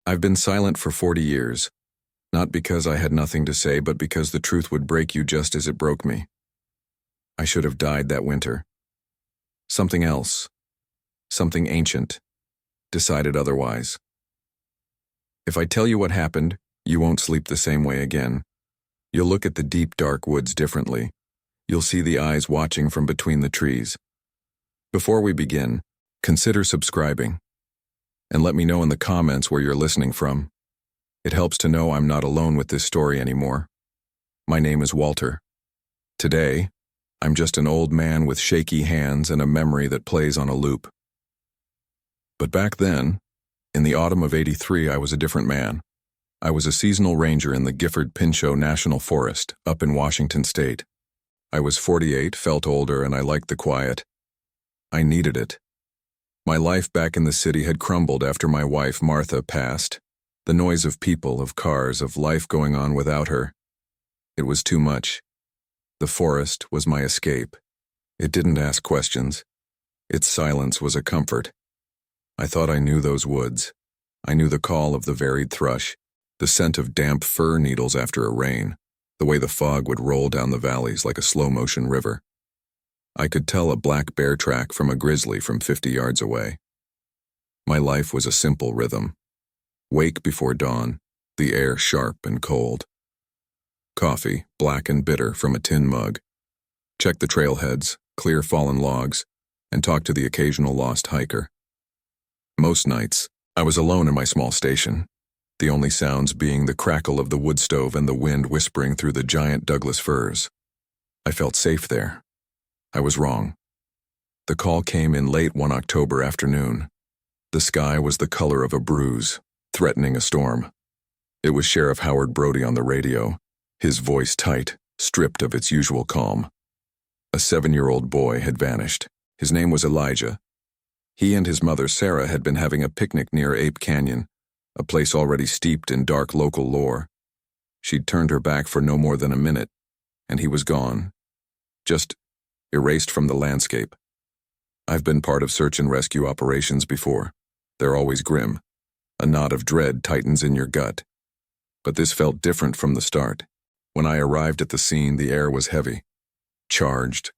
I've been silent for 40 years, not because I had nothing to say, but because the truth would break you just as it broke me. I should have died that winter. Something else, something ancient, decided otherwise. If I tell you what happened, you won't sleep the same way again. You'll look at the deep, dark woods differently. You'll see the eyes watching from between the trees. Before we begin, consider subscribing. And let me know in the comments where you're listening from. It helps to know I'm not alone with this story anymore. My name is Walter. Today, I'm just an old man with shaky hands and a memory that plays on a loop. But back then, in the autumn of '83, I was a different man. I was a seasonal ranger in the Gifford-Pinchot National Forest, up in Washington State. I was 48, felt older, and I liked the quiet. I needed it. My life back in the city had crumbled after my wife, Martha, passed. The noise of people, of cars, of life going on without her. It was too much. The forest was my escape. It didn't ask questions. Its silence was a comfort. I thought I knew those woods. I knew the call of the varied thrush, the scent of damp fir needles after a rain, the way the fog would roll down the valleys like a slow-motion river. I could tell a black bear track from a grizzly from 50 yards away. My life was a simple rhythm. Wake before dawn, the air sharp and cold. Coffee, black and bitter, from a tin mug. Check the trailheads, clear fallen logs, and talk to the occasional lost hiker. Most nights, I was alone in my small station, the only sounds being the crackle of the wood stove and the wind whispering through the giant Douglas firs. I felt safe there. I was wrong. The call came in late one October afternoon. The sky was the color of a bruise, threatening a storm. It was Sheriff Howard Brody on the radio, his voice tight, stripped of its usual calm. A 7-year-old boy had vanished. His name was Elijah. He and his mother, Sarah, had been having a picnic near Ape Canyon, a place already steeped in dark local lore. She'd turned her back for no more than a minute, and he was gone. Just erased from the landscape. I've been part of search and rescue operations before. They're always grim. A knot of dread tightens in your gut. But this felt different from the start. When I arrived at the scene, the air was heavy, charged.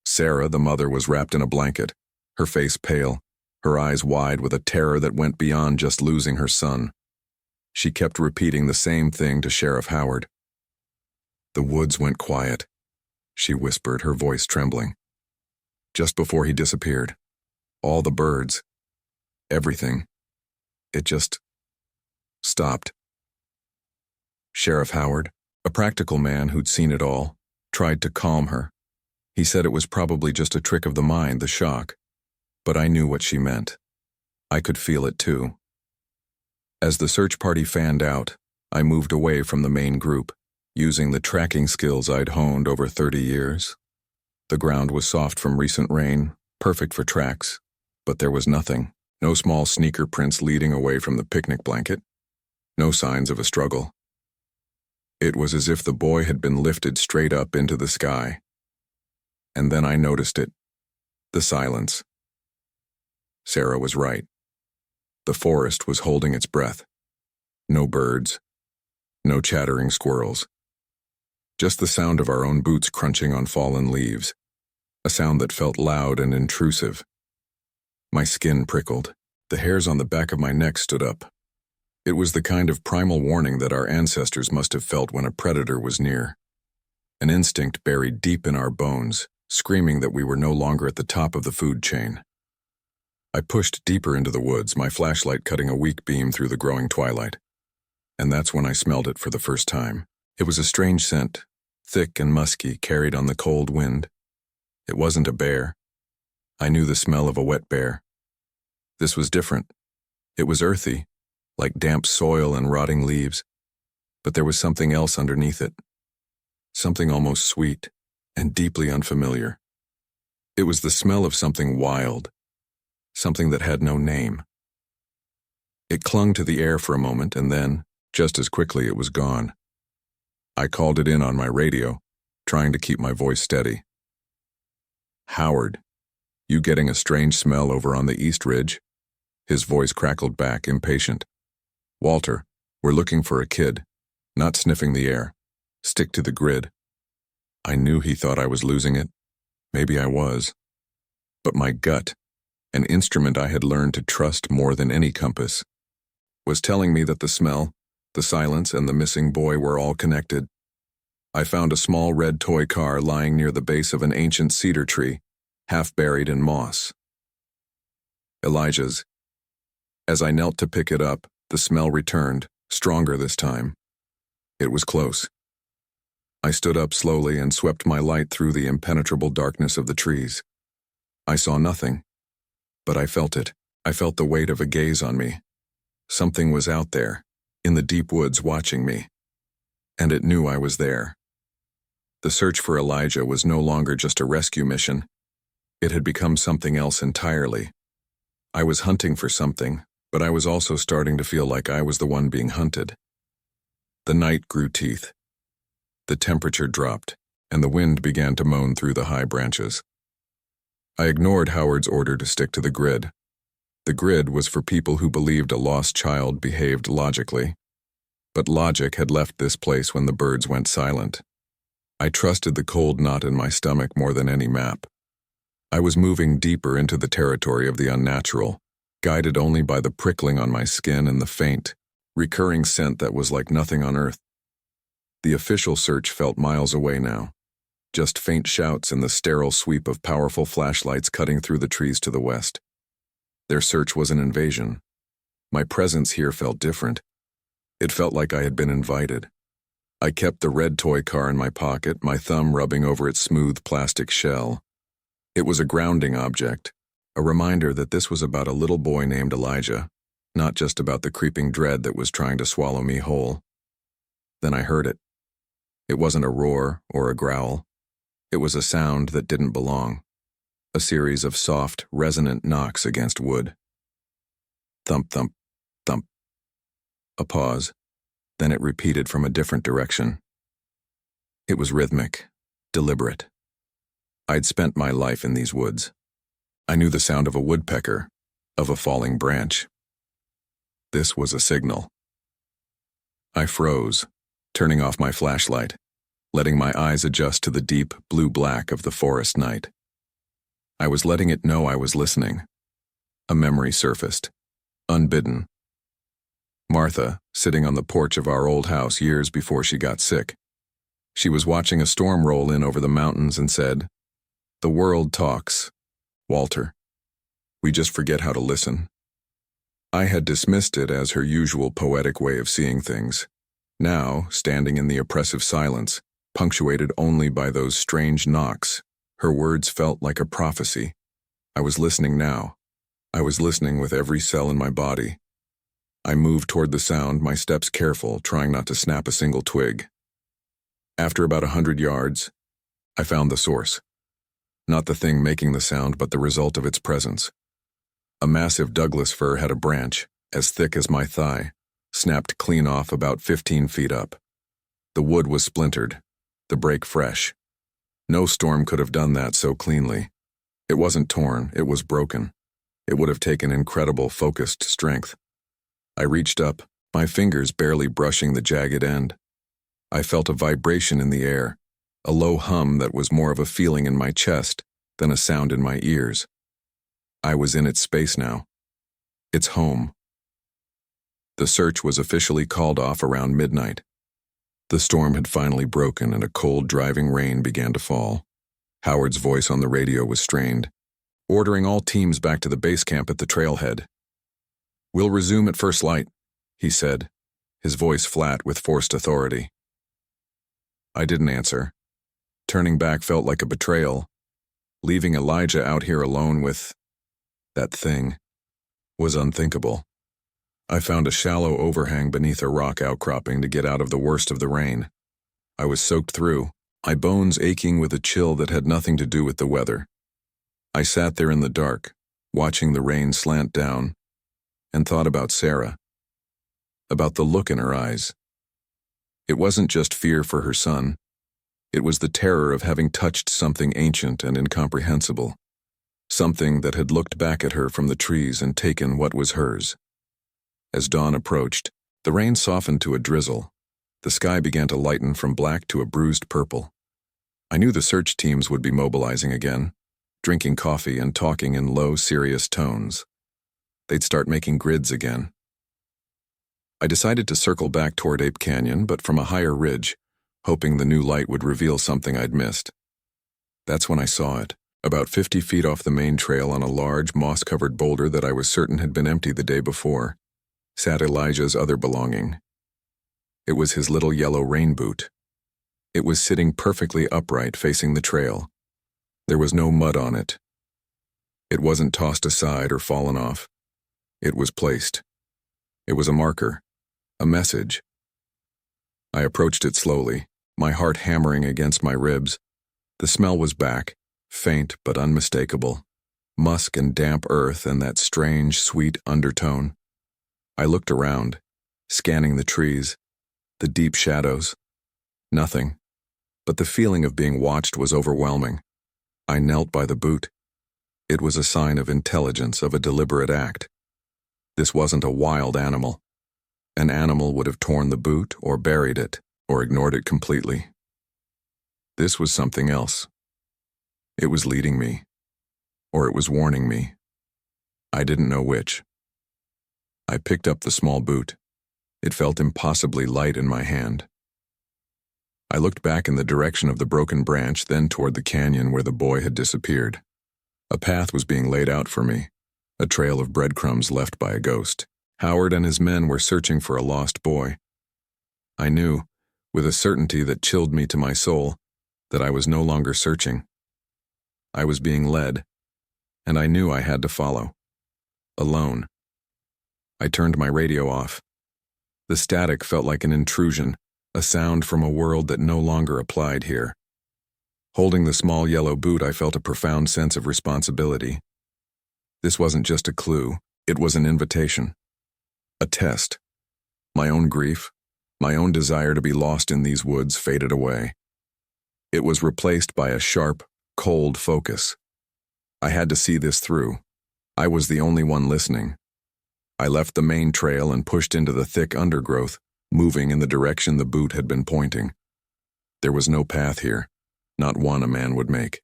Sarah, the mother, was wrapped in a blanket, her face pale, her eyes wide with a terror that went beyond just losing her son. She kept repeating the same thing to Sheriff Howard. The woods went quiet, she whispered, her voice trembling. Just before he disappeared, all the birds, everything, it just stopped. Sheriff Howard, a practical man who'd seen it all, tried to calm her. He said it was probably just a trick of the mind, the shock. But I knew what she meant. I could feel it too. As the search party fanned out, I moved away from the main group, using the tracking skills I'd honed over 30 years. The ground was soft from recent rain, perfect for tracks, but there was nothing. No small sneaker prints leading away from the picnic blanket. No signs of a struggle. It was as if the boy had been lifted straight up into the sky. And then I noticed it. The silence. Sarah was right. The forest was holding its breath. No birds. No chattering squirrels. Just the sound of our own boots crunching on fallen leaves. A sound that felt loud and intrusive. My skin prickled. The hairs on the back of my neck stood up. It was the kind of primal warning that our ancestors must have felt when a predator was near. An instinct buried deep in our bones, screaming that we were no longer at the top of the food chain. I pushed deeper into the woods, my flashlight cutting a weak beam through the growing twilight. And that's when I smelled it for the first time. It was a strange scent, thick and musky, carried on the cold wind. It wasn't a bear. I knew the smell of a wet bear. This was different. It was earthy, like damp soil and rotting leaves. But there was something else underneath it. Something almost sweet and deeply unfamiliar. It was the smell of something wild, something that had no name. It clung to the air for a moment, and then, just as quickly, it was gone. I called it in on my radio, trying to keep my voice steady. "Howard, you getting a strange smell over on the East Ridge?" His voice crackled back, impatient. "Walter, we're looking for a kid, not sniffing the air. Stick to the grid." I knew he thought I was losing it. Maybe I was. But my gut, an instrument I had learned to trust more than any compass, was telling me that the smell, the silence, and the missing boy were all connected. I found a small red toy car lying near the base of an ancient cedar tree, half buried in moss. Elijah's. As I knelt to pick it up, the smell returned, stronger this time. It was close. I stood up slowly and swept my light through the impenetrable darkness of the trees. I saw nothing, but I felt it. I felt the weight of a gaze on me. Something was out there, in the deep woods watching me, and it knew I was there. The search for Elijah was no longer just a rescue mission. It had become something else entirely. I was hunting for something, but I was also starting to feel like I was the one being hunted. The night grew teeth. The temperature dropped, and the wind began to moan through the high branches. I ignored Howard's order to stick to the grid. The grid was for people who believed a lost child behaved logically. But logic had left this place when the birds went silent. I trusted the cold knot in my stomach more than any map. I was moving deeper into the territory of the unnatural, guided only by the prickling on my skin and the faint, recurring scent that was like nothing on earth. The official search felt miles away now, just faint shouts and the sterile sweep of powerful flashlights cutting through the trees to the west. Their search was an invasion. My presence here felt different. It felt like I had been invited. I kept the red toy car in my pocket, my thumb rubbing over its smooth plastic shell. It was a grounding object, a reminder that this was about a little boy named Elijah, not just about the creeping dread that was trying to swallow me whole. Then I heard it. It wasn't a roar or a growl. It was a sound that didn't belong. A series of soft, resonant knocks against wood. Thump, thump, thump. A pause. Then it repeated from a different direction. It was rhythmic, deliberate. I'd spent my life in these woods. I knew the sound of a woodpecker, of a falling branch. This was a signal. I froze, turning off my flashlight, letting my eyes adjust to the deep blue-black of the forest night. I was letting it know I was listening. A memory surfaced, unbidden. Martha, sitting on the porch of our old house years before she got sick. She was watching a storm roll in over the mountains and said, "The world talks, Walter. We just forget how to listen." I had dismissed it as her usual poetic way of seeing things. Now, standing in the oppressive silence, punctuated only by those strange knocks, her words felt like a prophecy. I was listening now. I was listening with every cell in my body. I moved toward the sound, my steps careful, trying not to snap a single twig. After about 100 yards, I found the source. Not the thing making the sound, but the result of its presence. A massive Douglas fir had a branch, as thick as my thigh, snapped clean off about 15 feet up. The wood was splintered, the break fresh. No storm could have done that so cleanly. It wasn't torn, it was broken. It would have taken incredible focused strength. I reached up, my fingers barely brushing the jagged end. I felt a vibration in the air, a low hum that was more of a feeling in my chest than a sound in my ears. I was in its space now. Its home. The search was officially called off around midnight. The storm had finally broken and a cold, driving rain began to fall. Howard's voice on the radio was strained, ordering all teams back to the base camp at the trailhead. "We'll resume at first light," he said, his voice flat with forced authority. I didn't answer. Turning back felt like a betrayal. Leaving Elijah out here alone with that thing was unthinkable. I found a shallow overhang beneath a rock outcropping to get out of the worst of the rain. I was soaked through, my bones aching with a chill that had nothing to do with the weather. I sat there in the dark, watching the rain slant down, and thought about Sarah, about the look in her eyes. It wasn't just fear for her son. It was the terror of having touched something ancient and incomprehensible, something that had looked back at her from the trees and taken what was hers. As dawn approached, The rain softened to a drizzle. The sky began to lighten from black to a bruised purple. I knew the search teams would be mobilizing again, drinking coffee and talking in low, serious tones. They'd start making grids again. I decided to circle back toward Ape Canyon, but from a higher ridge, hoping the new light would reveal something I'd missed. That's when I saw it, about 50 feet off the main trail on a large, moss-covered boulder that I was certain had been empty the day before, sat Elijah's other belonging. It was his little yellow rain boot. It was sitting perfectly upright facing the trail. There was no mud on it. It wasn't tossed aside or fallen off. It was placed. It was a marker, a message. I approached it slowly, my heart hammering against my ribs. The smell was back, faint but unmistakable. Musk and damp earth and that strange, sweet undertone. I looked around, scanning the trees, the deep shadows. Nothing. But the feeling of being watched was overwhelming. I knelt by the boot. It was a sign of intelligence, of a deliberate act. This wasn't a wild animal. An animal would have torn the boot or buried it or ignored it completely. This was something else. It was leading me, or it was warning me. I didn't know which. I picked up the small boot. It felt impossibly light in my hand. I looked back in the direction of the broken branch, then toward the canyon where the boy had disappeared. A path was being laid out for me, a trail of breadcrumbs left by a ghost. Howard and his men were searching for a lost boy. I knew, with a certainty that chilled me to my soul, that I was no longer searching. I was being led, and I knew I had to follow. Alone. I turned my radio off. The static felt like an intrusion, a sound from a world that no longer applied here. Holding the small yellow boot, I felt a profound sense of responsibility. This wasn't just a clue, it was an invitation. A test. My own grief, my own desire to be lost in these woods faded away. It was replaced by a sharp, cold focus. I had to see this through. I was the only one listening. I left the main trail and pushed into the thick undergrowth, moving in the direction the boot had been pointing. There was no path here, not one a man would make.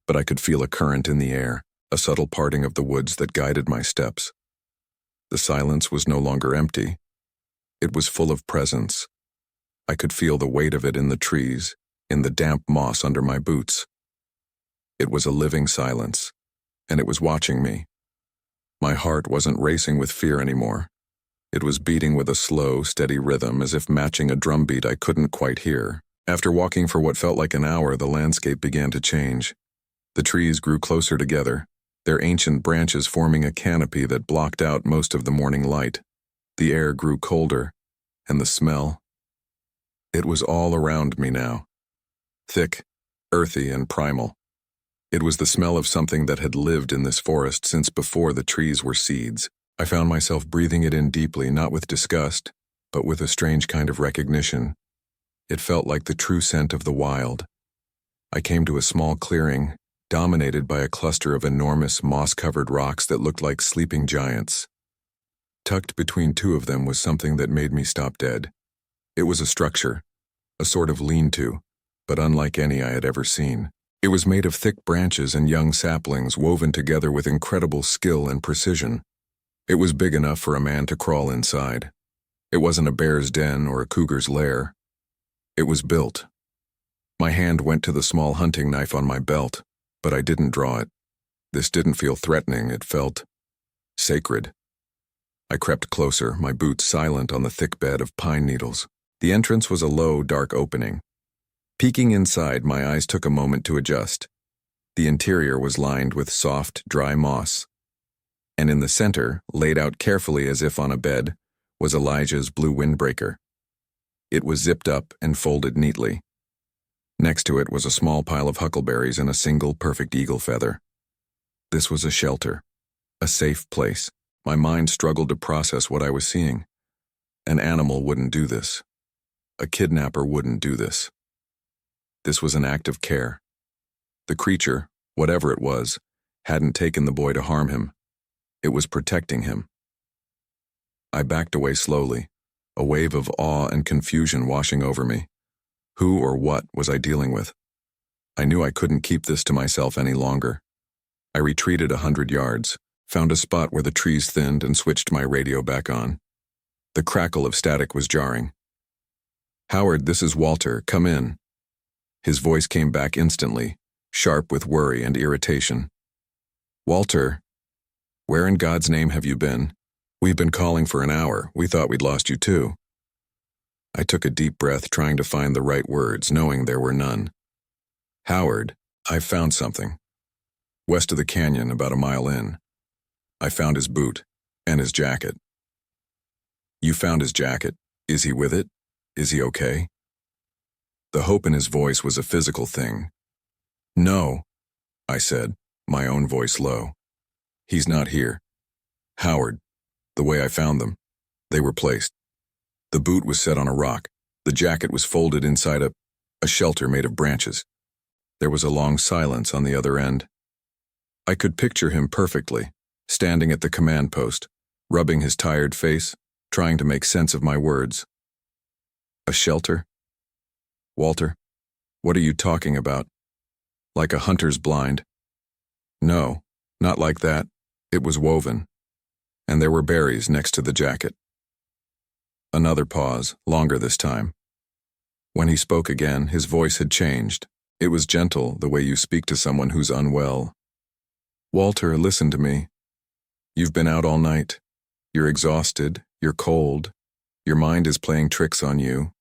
But I could feel a current in the air, a subtle parting of the woods that guided my steps. The silence was no longer empty. It was full of presence. I could feel the weight of it in the trees, in the damp moss under my boots. It was a living silence, and it was watching me. My heart wasn't racing with fear anymore. It was beating with a slow, steady rhythm, as if matching a drumbeat I couldn't quite hear. After walking for what felt like an hour, the landscape began to change. The trees grew closer together, their ancient branches forming a canopy that blocked out most of the morning light. The air grew colder, and the smell. It was all around me now. Thick, earthy, and primal. It was the smell of something that had lived in this forest since before the trees were seeds. I found myself breathing it in deeply, not with disgust, but with a strange kind of recognition. It felt like the true scent of the wild. I came to a small clearing, dominated by a cluster of enormous moss-covered rocks that looked like sleeping giants. Tucked between two of them was something that made me stop dead. It was a structure, a sort of lean-to, but unlike any I had ever seen. It was made of thick branches and young saplings woven together with incredible skill and precision. It was big enough for a man to crawl inside. It wasn't a bear's den or a cougar's lair. It was built. My hand went to the small hunting knife on my belt, but I didn't draw it. This didn't feel threatening, it felt sacred. I crept closer, my boots silent on the thick bed of pine needles. The entrance was a low, dark opening. Peeking inside, my eyes took a moment to adjust. The interior was lined with soft, dry moss. And in the center, laid out carefully as if on a bed, was Elijah's blue windbreaker. It was zipped up and folded neatly. Next to it was a small pile of huckleberries and a single perfect eagle feather. This was a shelter, a safe place. My mind struggled to process what I was seeing. An animal wouldn't do this. A kidnapper wouldn't do this. This was an act of care. The creature, whatever it was, hadn't taken the boy to harm him. It was protecting him. I backed away slowly, a wave of awe and confusion washing over me. Who or what was I dealing with? I knew I couldn't keep this to myself any longer. I retreated 100 yards, found a spot where the trees thinned and switched my radio back on. The crackle of static was jarring. "Howard, this is Walter. Come in." His voice came back instantly, sharp with worry and irritation. "Walter, where in God's name have you been? We've been calling for an hour. We thought we'd lost you too." I took a deep breath, trying to find the right words, knowing there were none. "Howard, I've found something. West of the canyon, about a mile in. I found his boot and his jacket." "You found his jacket. Is he with it? Is he okay?" The hope in his voice was a physical thing. "No," I said, my own voice low. "He's not here. Howard, the way I found them, they were placed. The boot was set on a rock. The jacket was folded inside a shelter made of branches." There was a long silence on the other end. I could picture him perfectly, standing at the command post, rubbing his tired face, trying to make sense of my words. "A shelter? Walter, what are you talking about? Like a hunter's blind?" "No, not like that. It was woven. And there were berries next to the jacket." Another pause, longer this time. When he spoke again, his voice had changed. It was gentle, the way you speak to someone who's unwell. "Walter, listen to me. You've been out all night. You're exhausted, you're cold. Your mind is playing tricks on you.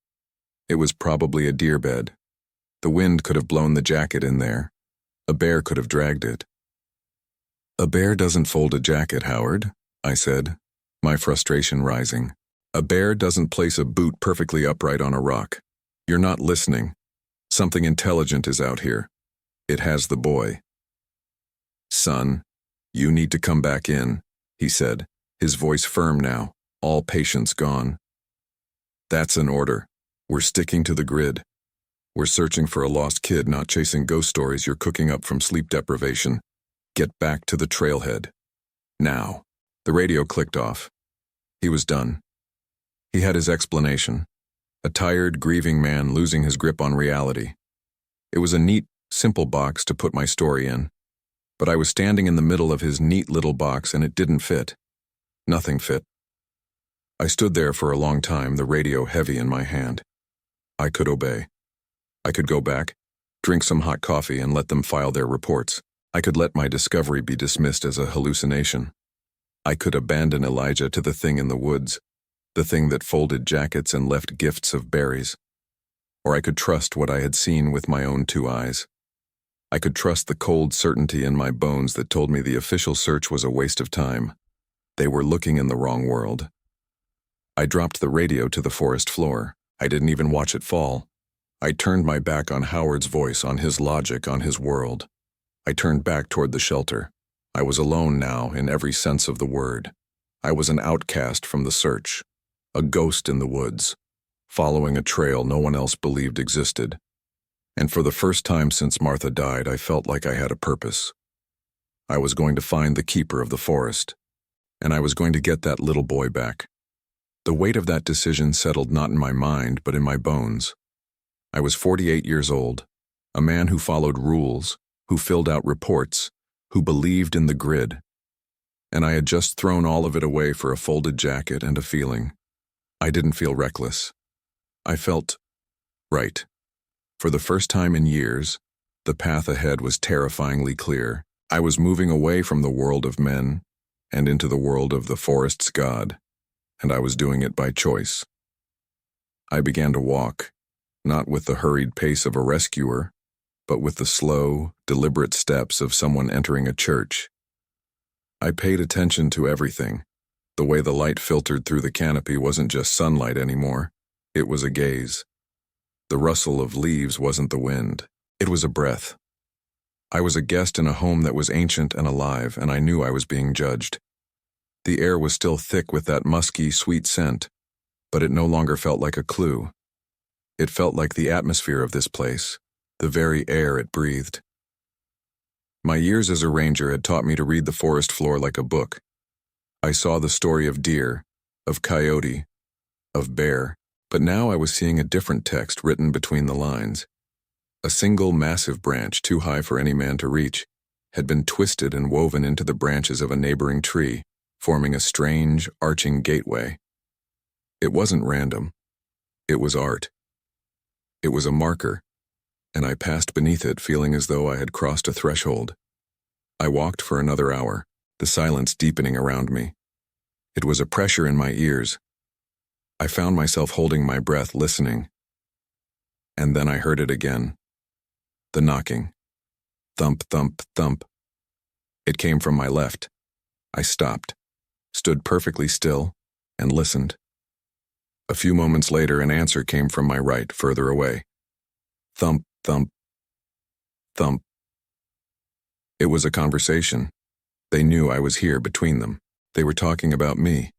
It was probably a deer bed. The wind could have blown the jacket in there. A bear could have dragged it." "A bear doesn't fold a jacket, Howard," I said, my frustration rising. "A bear doesn't place a boot perfectly upright on a rock. You're not listening. Something intelligent is out here. It has the boy." "Son, you need to come back in," he said, his voice firm now, all patience gone. "That's an order. We're sticking to the grid. We're searching for a lost kid, not chasing ghost stories you're cooking up from sleep deprivation. Get back to the trailhead. Now." The radio clicked off. He was done. He had his explanation. A tired, grieving man losing his grip on reality. It was a neat, simple box to put my story in. But I was standing in the middle of his neat little box and it didn't fit. Nothing fit. I stood there for a long time, the radio heavy in my hand. I could obey. I could go back, drink some hot coffee and let them file their reports. I could let my discovery be dismissed as a hallucination. I could abandon Elijah to the thing in the woods, the thing that folded jackets and left gifts of berries. Or I could trust what I had seen with my own 2 eyes. I could trust the cold certainty in my bones that told me the official search was a waste of time. They were looking in the wrong world. I dropped the radio to the forest floor. I didn't even watch it fall. I turned my back on Howard's voice, on his logic, on his world. I turned back toward the shelter. I was alone now in every sense of the word. I was an outcast from the search, a ghost in the woods, following a trail no one else believed existed. And for the first time since Martha died, I felt like I had a purpose. I was going to find the keeper of the forest, and I was going to get that little boy back. The weight of that decision settled not in my mind, but in my bones. I was 48 years old, a man who followed rules, who filled out reports, who believed in the grid. And I had just thrown all of it away for a folded jacket and a feeling. I didn't feel reckless. I felt right. For the first time in years, the path ahead was terrifyingly clear. I was moving away from the world of men and into the world of the forest's god, and I was doing it by choice. I began to walk, not with the hurried pace of a rescuer, but with the slow, deliberate steps of someone entering a church. I paid attention to everything. The way the light filtered through the canopy wasn't just sunlight anymore. It was a gaze. The rustle of leaves wasn't the wind. It was a breath. I was a guest in a home that was ancient and alive, and I knew I was being judged. The air was still thick with that musky, sweet scent, but it no longer felt like a clue. It felt like the atmosphere of this place, the very air it breathed. My years as a ranger had taught me to read the forest floor like a book. I saw the story of deer, of coyote, of bear, but now I was seeing a different text written between the lines. A single massive branch, too high for any man to reach, had been twisted and woven into the branches of a neighboring tree, forming a strange, arching gateway. It wasn't random. It was art. It was a marker, and I passed beneath it feeling as though I had crossed a threshold. I walked for another hour, the silence deepening around me. It was a pressure in my ears. I found myself holding my breath, listening. And then I heard it again. The knocking. Thump, thump, thump. It came from my left. I stopped, stood perfectly still, and listened. A few moments later, an answer came from my right, further away. Thump, thump, thump. It was a conversation. They knew I was here between them. They were talking about me.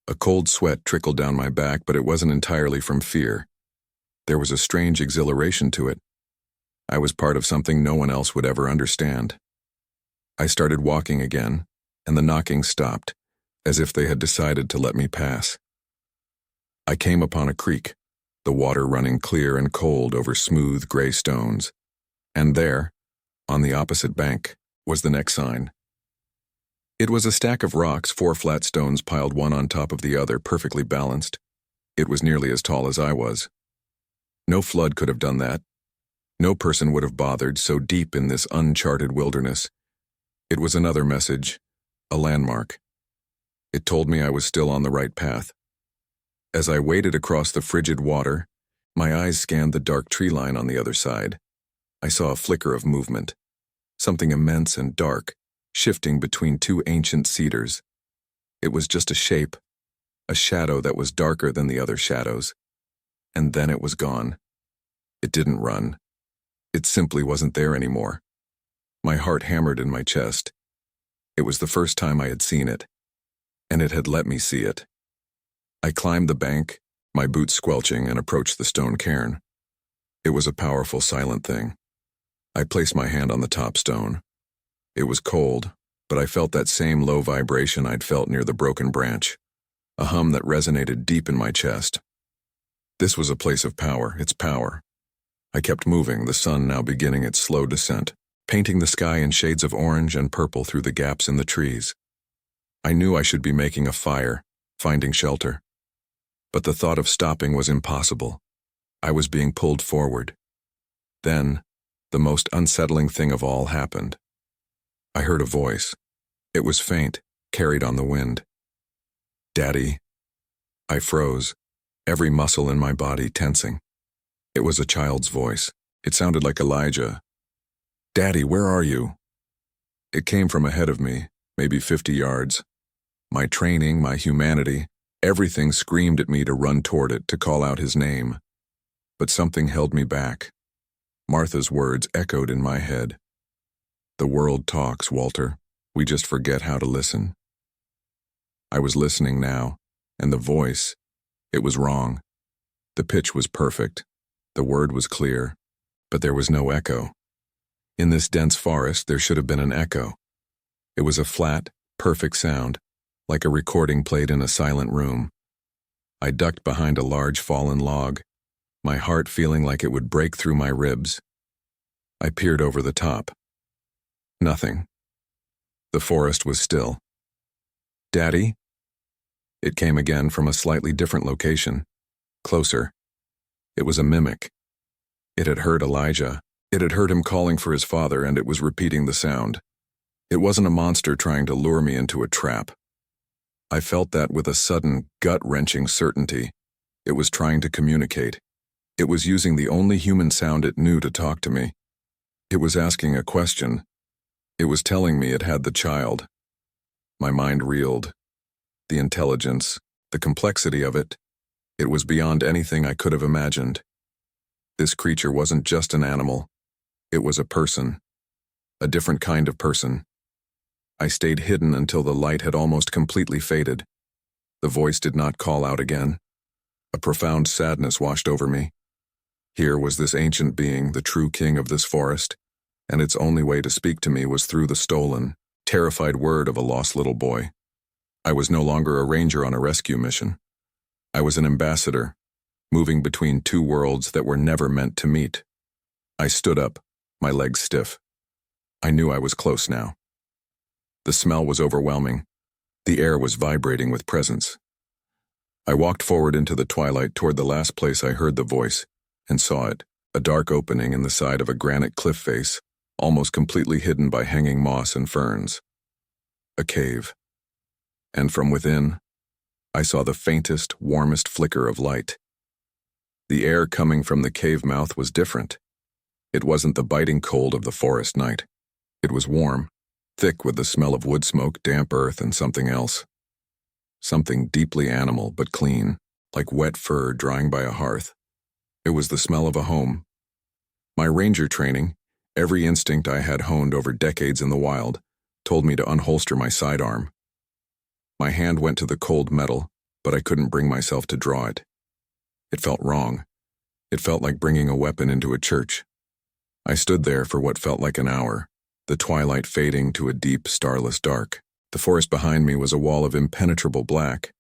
A cold sweat trickled down my back, but it wasn't entirely from fear. There was a strange exhilaration to it. I was part of something no one else would ever understand. I started walking again, and the knocking stopped, as if they had decided to let me pass. I came upon a creek, the water running clear and cold over smooth gray stones. And there, on the opposite bank, was the next sign. It was a stack of rocks, 4 flat stones piled one on top of the other, perfectly balanced. It was nearly as tall as I was. No flood could have done that. No person would have bothered so deep in this uncharted wilderness. It was another message, a landmark. It told me I was still on the right path. As I waded across the frigid water, my eyes scanned the dark tree line on the other side. I saw a flicker of movement, something immense and dark, shifting between 2 ancient cedars. It was just a shape, a shadow that was darker than the other shadows. And then it was gone. It didn't run. It simply wasn't there anymore. My heart hammered in my chest. It was the first time I had seen it, and it had let me see it. I climbed the bank, my boots squelching, and approached the stone cairn. It was a powerful, silent thing. I placed my hand on the top stone. It was cold, but I felt that same low vibration I'd felt near the broken branch, a hum that resonated deep in my chest. This was a place of power, its power. I kept moving, the sun now beginning its slow descent, painting the sky in shades of orange and purple through the gaps in the trees. I knew I should be making a fire, finding shelter. But the thought of stopping was impossible. I was being pulled forward. Then, the most unsettling thing of all happened. I heard a voice. It was faint, carried on the wind. "Daddy." I froze, every muscle in my body tensing. It was a child's voice. It sounded like Elijah. "Daddy, where are you?" It came from ahead of me, maybe 50 yards. My training, my humanity, everything screamed at me to run toward it, to call out his name. But something held me back. Martha's words echoed in my head. "The world talks, Walter. We just forget how to listen." I was listening now, and the voice, it was wrong. The pitch was perfect. The word was clear, but there was no echo. In this dense forest, there should have been an echo. It was a flat, perfect sound, like a recording played in a silent room. I ducked behind a large fallen log, my heart feeling like it would break through my ribs. I peered over the top. Nothing. The forest was still. "Daddy?" It came again from a slightly different location, closer. It was a mimic. It had heard Elijah. It had heard him calling for his father, and it was repeating the sound. It wasn't a monster trying to lure me into a trap. I felt that with a sudden, gut-wrenching certainty. It was trying to communicate. It was using the only human sound it knew to talk to me. It was asking a question. It was telling me it had the child. My mind reeled. The intelligence, the complexity of it, it was beyond anything I could have imagined. This creature wasn't just an animal. It was a person. A different kind of person. I stayed hidden until the light had almost completely faded. The voice did not call out again. A profound sadness washed over me. Here was this ancient being, the true king of this forest, and its only way to speak to me was through the stolen, terrified word of a lost little boy. I was no longer a ranger on a rescue mission. I was an ambassador, moving between two worlds that were never meant to meet. I stood up, my legs stiff. I knew I was close now. The smell was overwhelming. The air was vibrating with presence. I walked forward into the twilight toward the last place I heard the voice, and saw it, a dark opening in the side of a granite cliff face, almost completely hidden by hanging moss and ferns. A cave. And from within, I saw the faintest, warmest flicker of light. The air coming from the cave mouth was different. It wasn't the biting cold of the forest night. It was warm, thick with the smell of wood smoke, damp earth, and something else. Something deeply animal but clean, like wet fur drying by a hearth. It was the smell of a home. My ranger training, every instinct I had honed over decades in the wild, told me to unholster my sidearm. My hand went to the cold metal, but I couldn't bring myself to draw it. It felt wrong. It felt like bringing a weapon into a church. I stood there for what felt like an hour, the twilight fading to a deep, starless dark. The forest behind me was a wall of impenetrable black,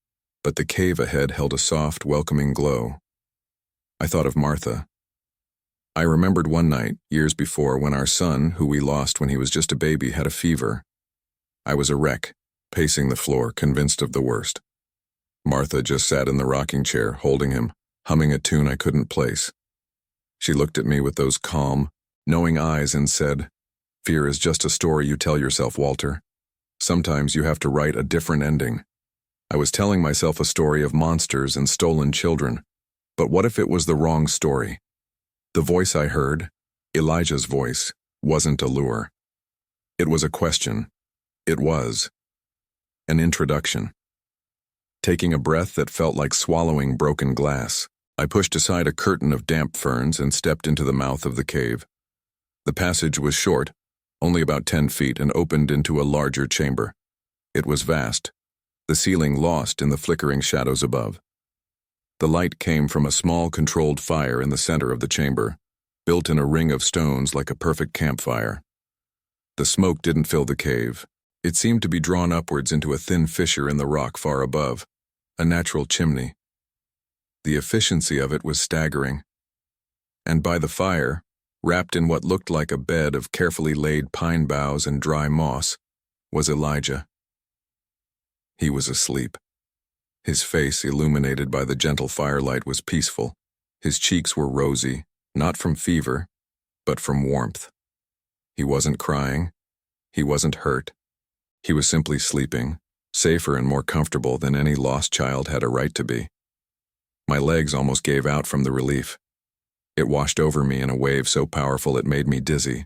but the cave ahead held a soft, welcoming glow. I thought of Martha. I remembered one night, years before, when our son, who we lost when he was just a baby, had a fever. I was a wreck, pacing the floor, convinced of the worst. Martha just sat in the rocking chair, holding him, humming a tune I couldn't place. She looked at me with those calm, knowing eyes and said, "Fear is just a story you tell yourself, Walter. Sometimes you have to write a different ending." I was telling myself a story of monsters and stolen children, but what if it was the wrong story? The voice I heard, Elijah's voice, wasn't a lure. It was a question. It was an introduction. Taking a breath that felt like swallowing broken glass, I pushed aside a curtain of damp ferns and stepped into the mouth of the cave. The passage was short, only about 10 feet, and opened into a larger chamber. It was vast, the ceiling lost in the flickering shadows above. The light came from a small controlled fire in the center of the chamber, built in a ring of stones like a perfect campfire. The smoke didn't fill the cave. It seemed to be drawn upwards into a thin fissure in the rock far above, a natural chimney. The efficiency of it was staggering. And by the fire, wrapped in what looked like a bed of carefully laid pine boughs and dry moss, was Elijah. He was asleep. His face, illuminated by the gentle firelight, was peaceful. His cheeks were rosy, not from fever, but from warmth. He wasn't crying. He wasn't hurt. He was simply sleeping, safer and more comfortable than any lost child had a right to be. My legs almost gave out from the relief. It washed over me in a wave so powerful it made me dizzy.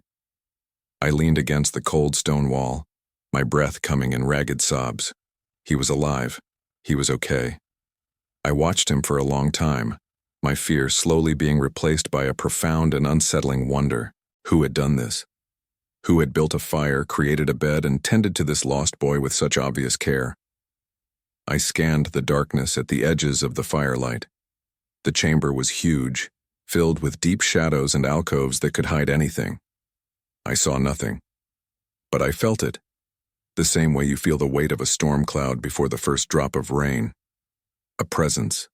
I leaned against the cold stone wall, my breath coming in ragged sobs. He was alive. He was okay. I watched him for a long time, my fear slowly being replaced by a profound and unsettling wonder. Who had done this? Who had built a fire, created a bed, and tended to this lost boy with such obvious care? I scanned the darkness at the edges of the firelight. The chamber was huge, filled with deep shadows and alcoves that could hide anything. I saw nothing, but I felt it, the same way you feel the weight of a storm cloud before the first drop of rain. A presence,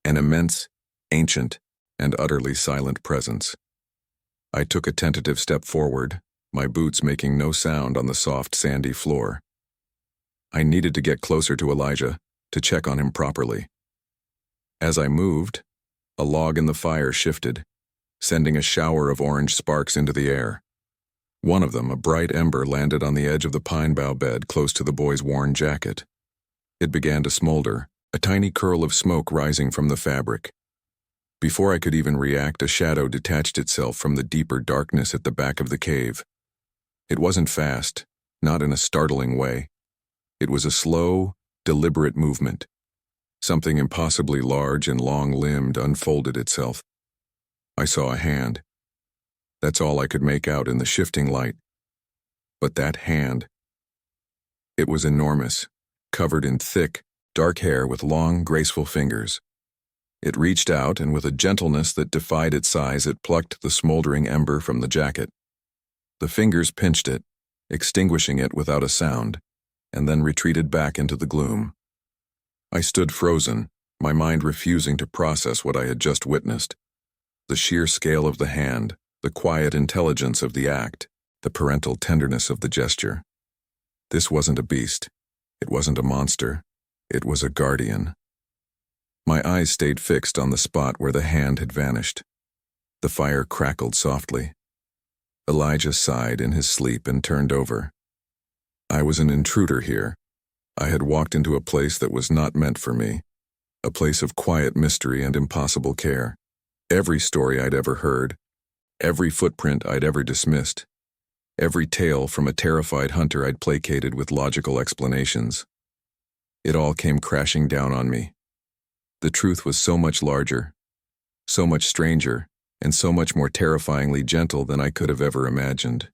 an immense, ancient, and utterly silent presence. I took a tentative step forward, my boots making no sound on the soft, sandy floor. I needed to get closer to Elijah, to check on him properly. As I moved, a log in the fire shifted, sending a shower of orange sparks into the air. One of them, a bright ember, landed on the edge of the pine bough bed close to the boy's worn jacket. It began to smolder, a tiny curl of smoke rising from the fabric. Before I could even react, a shadow detached itself from the deeper darkness at the back of the cave. It wasn't fast, not in a startling way. It was a slow, deliberate movement. Something impossibly large and long-limbed unfolded itself. I saw a hand. That's all I could make out in the shifting light. But that hand, it was enormous, covered in thick, dark hair with long, graceful fingers. It reached out, and with a gentleness that defied its size, it plucked the smoldering ember from the jacket. The fingers pinched it, extinguishing it without a sound, and then retreated back into the gloom. I stood frozen, my mind refusing to process what I had just witnessed. The sheer scale of the hand, the quiet intelligence of the act, the parental tenderness of the gesture. This wasn't a beast. It wasn't a monster. It was a guardian. My eyes stayed fixed on the spot where the hand had vanished. The fire crackled softly. Elijah sighed in his sleep and turned over. I was an intruder here. I had walked into a place that was not meant for me, a place of quiet mystery and impossible care. Every story I'd ever heard, every footprint I'd ever dismissed, every tale from a terrified hunter I'd placated with logical explanations. It all came crashing down on me. The truth was so much larger, so much stranger, and so much more terrifyingly gentle than I could have ever imagined.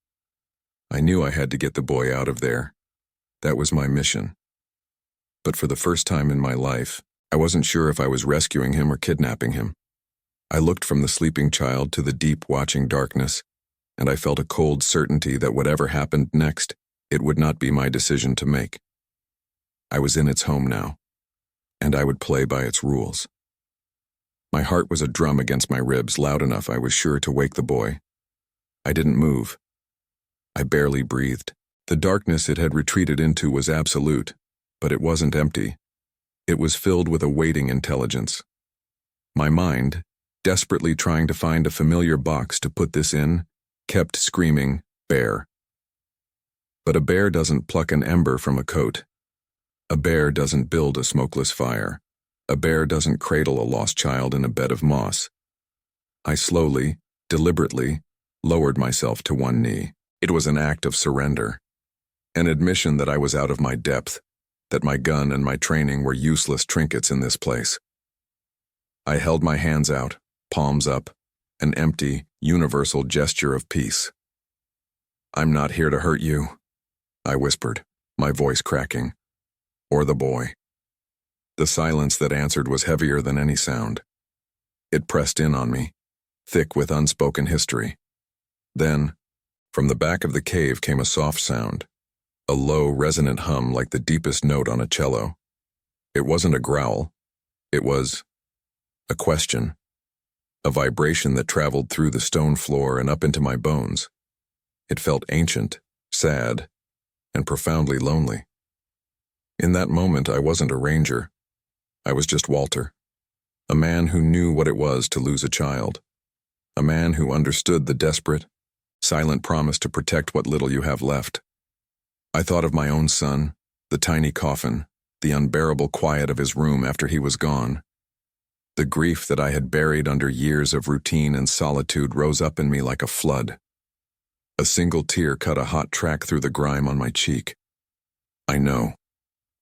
I knew I had to get the boy out of there. That was my mission. But for the first time in my life, I wasn't sure if I was rescuing him or kidnapping him. I looked from the sleeping child to the deep, watching darkness, and I felt a cold certainty that whatever happened next, it would not be my decision to make. I was in its home now, and I would play by its rules. My heart was a drum against my ribs, loud enough I was sure to wake the boy. I didn't move. I barely breathed. The darkness it had retreated into was absolute, but it wasn't empty. It was filled with a waiting intelligence. My mind, desperately trying to find a familiar box to put this in, kept screaming, "Bear." But a bear doesn't pluck an ember from a coat. A bear doesn't build a smokeless fire. A bear doesn't cradle a lost child in a bed of moss. I slowly, deliberately, lowered myself to one knee. It was an act of surrender. An admission that I was out of my depth, that my gun and my training were useless trinkets in this place. I held my hands out, palms up, an empty, universal gesture of peace. "I'm not here to hurt you," I whispered, my voice cracking. "Or the boy." The silence that answered was heavier than any sound. It pressed in on me, thick with unspoken history. Then, from the back of the cave came a soft sound, a low, resonant hum like the deepest note on a cello. It wasn't a growl. It was a question, a vibration that traveled through the stone floor and up into my bones. It felt ancient, sad, and profoundly lonely. In that moment, I wasn't a ranger. I was just Walter, a man who knew what it was to lose a child, a man who understood the desperate, silent promise to protect what little you have left. I thought of my own son, the tiny coffin, the unbearable quiet of his room after he was gone. The grief that I had buried under years of routine and solitude rose up in me like a flood. A single tear cut a hot track through the grime on my cheek. "I know,"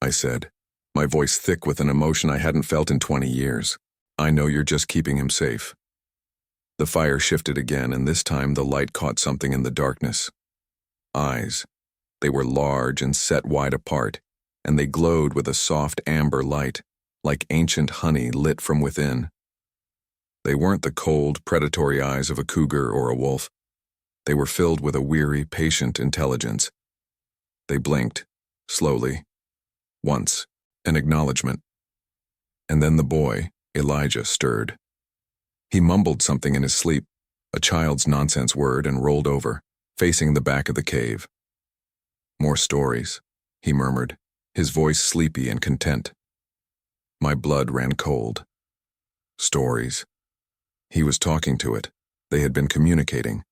I said, my voice thick with an emotion I hadn't felt in 20 years. "I know you're just keeping him safe." The fire shifted again, and this time the light caught something in the darkness. Eyes. They were large and set wide apart, and they glowed with a soft amber light, like ancient honey lit from within. They weren't the cold, predatory eyes of a cougar or a wolf. They were filled with a weary, patient intelligence. They blinked, slowly. Once, an acknowledgement. And then the boy, Elijah, stirred. He mumbled something in his sleep, a child's nonsense word, and rolled over, facing the back of the cave. "More stories," he murmured, his voice sleepy and content. My blood ran cold. Stories. He was talking to it. They had been communicating.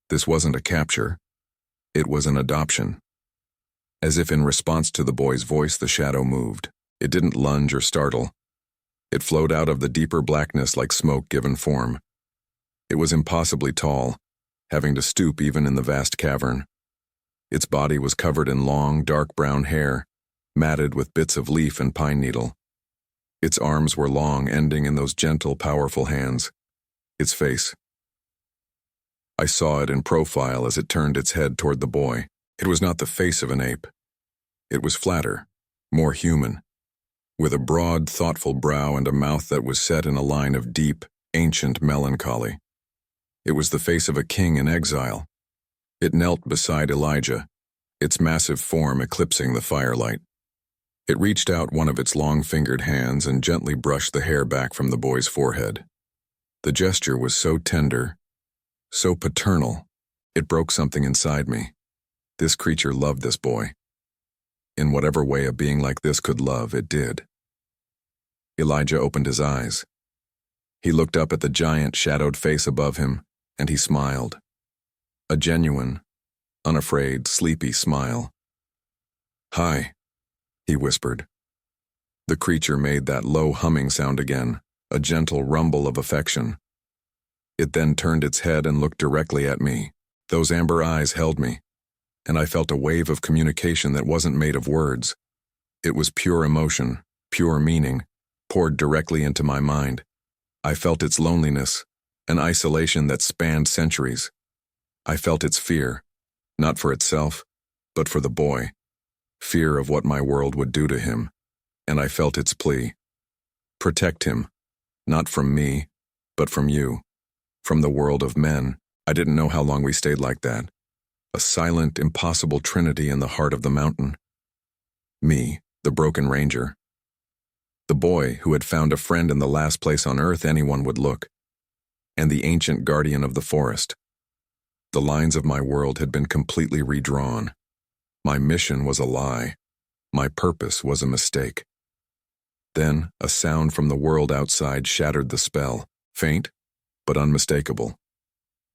This wasn't a capture. It was an adoption. As if in response to the boy's voice, the shadow moved. It didn't lunge or startle. It flowed out of the deeper blackness like smoke given form. It was impossibly tall, having to stoop even in the vast cavern. Its body was covered in long, dark brown hair, matted with bits of leaf and pine needle. Its arms were long, ending in those gentle, powerful hands. Its face. I saw it in profile as it turned its head toward the boy. It was not the face of an ape. It was flatter, more human, with a broad, thoughtful brow and a mouth that was set in a line of deep, ancient melancholy. It was the face of a king in exile. It knelt beside Elijah, its massive form eclipsing the firelight. It reached out one of its long-fingered hands and gently brushed the hair back from the boy's forehead. The gesture was so tender, so paternal, it broke something inside me. This creature loved this boy. In whatever way a being like this could love, it did. Elijah opened his eyes. He looked up at the giant shadowed face above him, and he smiled. A genuine, unafraid, sleepy smile. "Hi," he whispered. The creature made that low humming sound again, a gentle rumble of affection. It then turned its head and looked directly at me. Those amber eyes held me, and I felt a wave of communication that wasn't made of words. It was pure emotion, pure meaning, poured directly into my mind. I felt its loneliness, an isolation that spanned centuries. I felt its fear, not for itself, but for the boy. Fear of what my world would do to him, and I felt its plea. Protect him, not from me, but from you, from the world of men. I didn't know how long we stayed like that. A silent, impossible trinity in the heart of the mountain. Me, the broken ranger. The boy who had found a friend in the last place on earth anyone would look. And the ancient guardian of the forest. The lines of my world had been completely redrawn. My mission was a lie. My purpose was a mistake. Then, a sound from the world outside shattered the spell, faint, but unmistakable.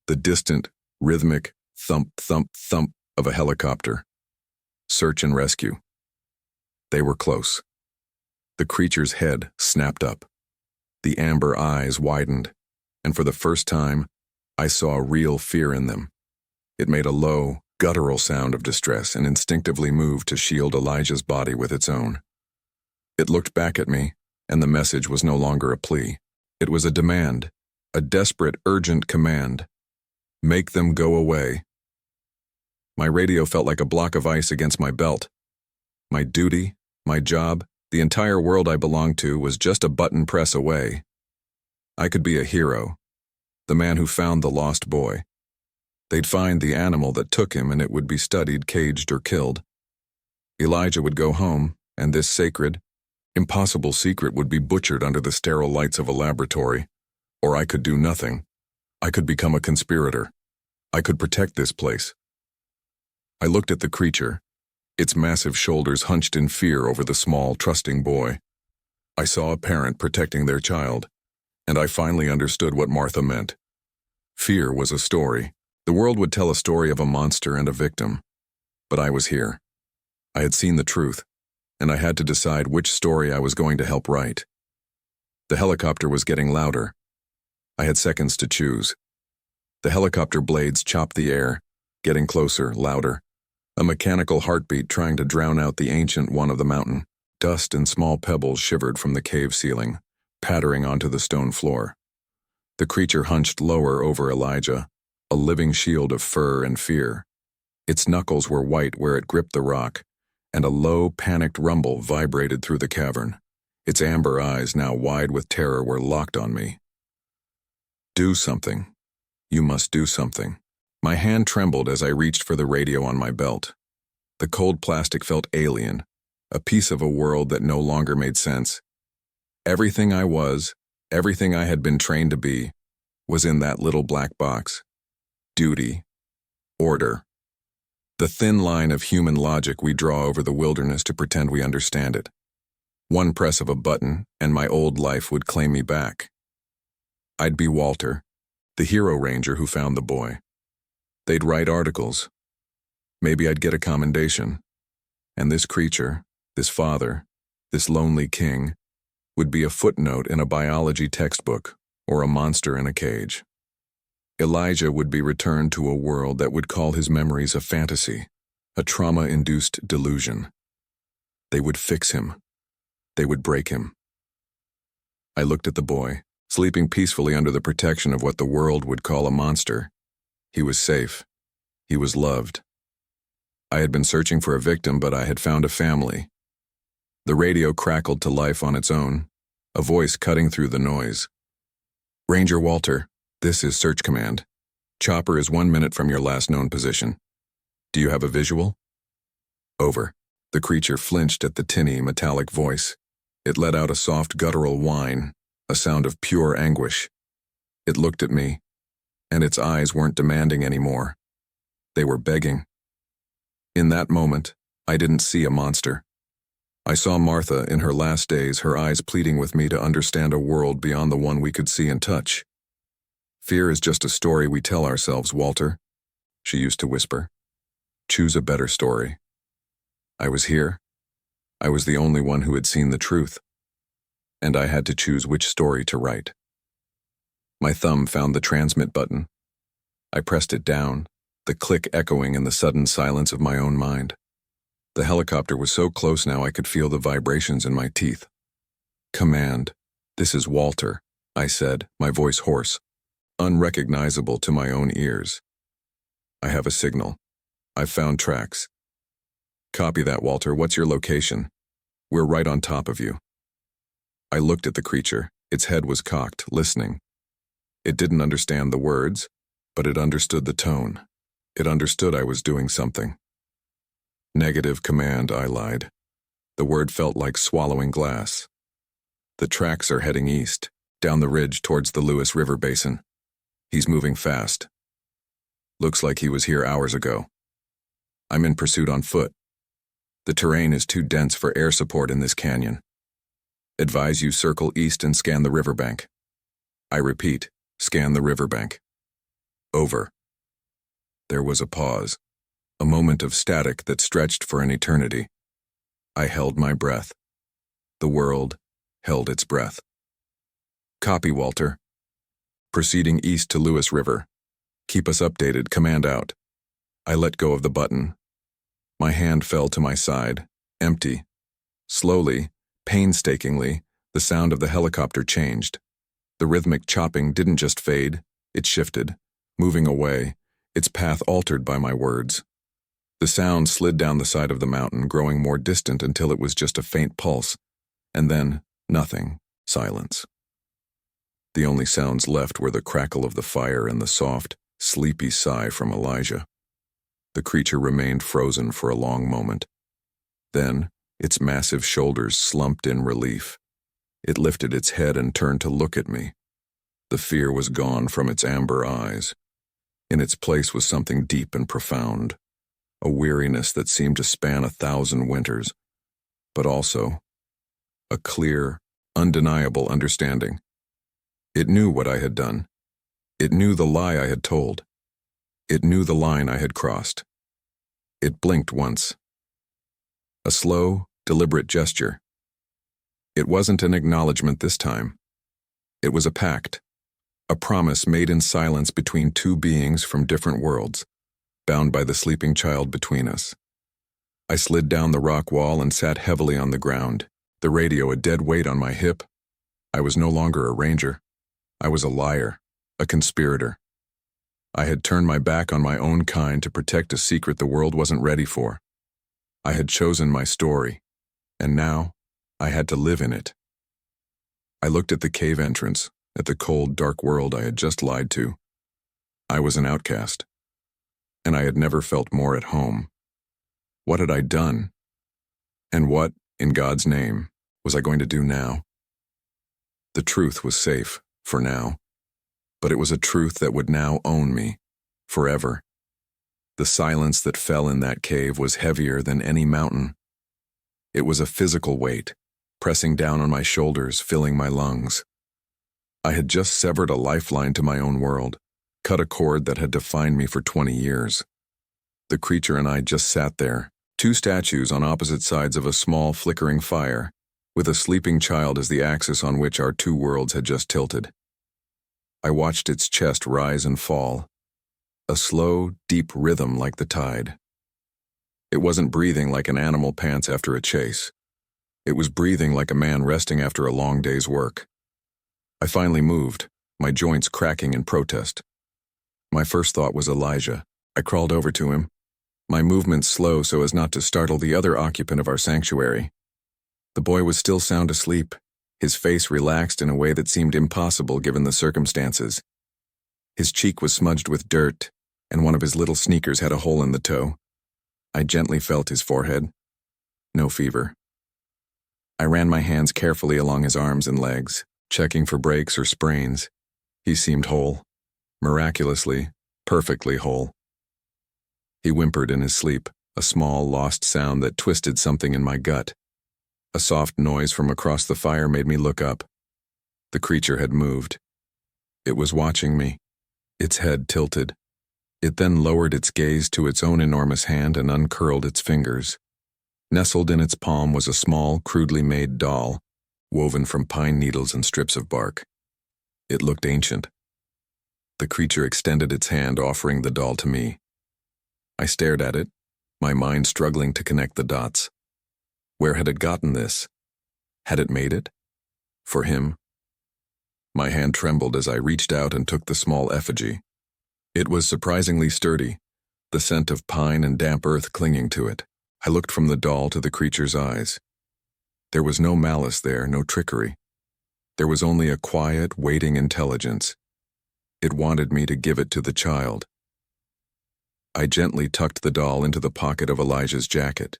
The distant, rhythmic thump, thump, thump of a helicopter. Search and rescue. They were close. The creature's head snapped up. The amber eyes widened, and for the first time, I saw real fear in them. It made a low, guttural sound of distress and instinctively moved to shield Elijah's body with its own. It looked back at me, and the message was no longer a plea. It was a demand, a desperate, urgent command. Make them go away. My radio felt like a block of ice against my belt. My duty, my job, the entire world I belonged to was just a button press away. I could be a hero, the man who found the lost boy. They'd find the animal that took him and it would be studied, caged, or killed. Elijah would go home, and this sacred, impossible secret would be butchered under the sterile lights of a laboratory. Or I could do nothing. I could become a conspirator. I could protect this place. I looked at the creature, its massive shoulders hunched in fear over the small, trusting boy. I saw a parent protecting their child, and I finally understood what Martha meant. Fear was a story. The world would tell a story of a monster and a victim. But I was here. I had seen the truth, and I had to decide which story I was going to help write. The helicopter was getting louder. I had seconds to choose. The helicopter blades chopped the air, getting closer, louder. A mechanical heartbeat trying to drown out the ancient one of the mountain. Dust and small pebbles shivered from the cave ceiling, pattering onto the stone floor. The creature hunched lower over Elijah, a living shield of fur and fear. Its knuckles were white where it gripped the rock, and a low, panicked rumble vibrated through the cavern. Its amber eyes, now wide with terror, were locked on me. Do something. You must do something. My hand trembled as I reached for the radio on my belt. The cold plastic felt alien, a piece of a world that no longer made sense. Everything I was, everything I had been trained to be, was in that little black box. Duty. Order. The thin line of human logic we draw over the wilderness to pretend we understand it. One press of a button, and my old life would claim me back. I'd be Walter, the hero ranger who found the boy. They'd write articles. Maybe I'd get a commendation. And this creature, this father, this lonely king, would be a footnote in a biology textbook or a monster in a cage. Elijah would be returned to a world that would call his memories a fantasy, a trauma-induced delusion. They would fix him. They would break him. I looked at the boy, sleeping peacefully under the protection of what the world would call a monster. He was safe. He was loved. I had been searching for a victim, but I had found a family. The radio crackled to life on its own, a voice cutting through the noise. Ranger Walter, this is Search Command. Chopper is 1 minute from your last known position. Do you have a visual? Over. The creature flinched at the tinny, metallic voice. It let out a soft guttural whine, a sound of pure anguish. It looked at me, and its eyes weren't demanding anymore. They were begging. In that moment, I didn't see a monster. I saw Martha in her last days, her eyes pleading with me to understand a world beyond the one we could see and touch. "Fear is just a story we tell ourselves, Walter," she used to whisper. "Choose a better story." I was here. I was the only one who had seen the truth. And I had to choose which story to write. My thumb found the transmit button. I pressed it down, the click echoing in the sudden silence of my own mind. The helicopter was so close now I could feel the vibrations in my teeth. "Command, this is Walter," I said, my voice hoarse, unrecognizable to my own ears. "I have a signal. I've found tracks." "Copy that, Walter. What's your location?" "We're right on top of you." I looked at the creature. Its head was cocked, listening. It didn't understand the words, but it understood the tone. It understood I was doing something. "Negative, command," I lied. The word felt like swallowing glass. "The tracks are heading east, down the ridge towards the Lewis River Basin. He's moving fast. Looks like he was here hours ago. I'm in pursuit on foot. The terrain is too dense for air support in this canyon. Advise you circle east and scan the riverbank. I repeat, scan the riverbank." Over. There was a pause, a moment of static that stretched for an eternity. I held my breath. The world held its breath. "Copy, Walter. Proceeding east to Lewis River. Keep us updated, command out." I let go of the button. My hand fell to my side, empty. Slowly, painstakingly, the sound of the helicopter changed. The rhythmic chopping didn't just fade, it shifted, moving away, its path altered by my words. The sound slid down the side of the mountain, growing more distant until it was just a faint pulse, and then nothing, silence. The only sounds left were the crackle of the fire and the soft, sleepy sigh from Elijah. The creature remained frozen for a long moment. Then, its massive shoulders slumped in relief. It lifted its head and turned to look at me. The fear was gone from its amber eyes. In its place was something deep and profound, a weariness that seemed to span 1,000 winters, but also a clear, undeniable understanding. It knew what I had done. It knew the lie I had told. It knew the line I had crossed. It blinked once. A slow, deliberate gesture. It wasn't an acknowledgement this time. It was a pact, a promise made in silence between two beings from different worlds, bound by the sleeping child between us. I slid down the rock wall and sat heavily on the ground, the radio a dead weight on my hip. I was no longer a ranger. I was a liar, a conspirator. I had turned my back on my own kind to protect a secret the world wasn't ready for. I had chosen my story, and now I had to live in it. I looked at the cave entrance, at the cold, dark world I had just lied to. I was an outcast, and I had never felt more at home. What had I done? And what, in God's name, was I going to do now? The truth was safe, for now, but it was a truth that would now own me, forever. The silence that fell in that cave was heavier than any mountain. It was a physical weight, pressing down on my shoulders, filling my lungs. I had just severed a lifeline to my own world, cut a cord that had defined me for 20 years. The creature and I just sat there, two statues on opposite sides of a small, flickering fire, with a sleeping child as the axis on which our two worlds had just tilted. I watched its chest rise and fall, a slow, deep rhythm like the tide. It wasn't breathing like an animal pants after a chase. It was breathing like a man resting after a long day's work. I finally moved, my joints cracking in protest. My first thought was Elijah. I crawled over to him, my movements slow so as not to startle the other occupant of our sanctuary. The boy was still sound asleep, his face relaxed in a way that seemed impossible given the circumstances. His cheek was smudged with dirt, and one of his little sneakers had a hole in the toe. I gently felt his forehead. no fever. I ran my hands carefully along his arms and legs, checking for breaks or sprains. He seemed whole, miraculously, perfectly whole. He whimpered in his sleep, a small, lost sound that twisted something in my gut. A soft noise from across the fire made me look up. The creature had moved. It was watching me, its head tilted. It then lowered its gaze to its own enormous hand and uncurled its fingers. Nestled in its palm was a small, crudely made doll, woven from pine needles and strips of bark. It looked ancient. The creature extended its hand, offering the doll to me. I stared at it, my mind struggling to connect the dots. Where had it gotten this? Had it made it? For him? My hand trembled as I reached out and took the small effigy. It was surprisingly sturdy, the scent of pine and damp earth clinging to it. I looked from the doll to the creature's eyes. There was no malice there, no trickery. There was only a quiet, waiting intelligence. It wanted me to give it to the child. I gently tucked the doll into the pocket of Elijah's jacket.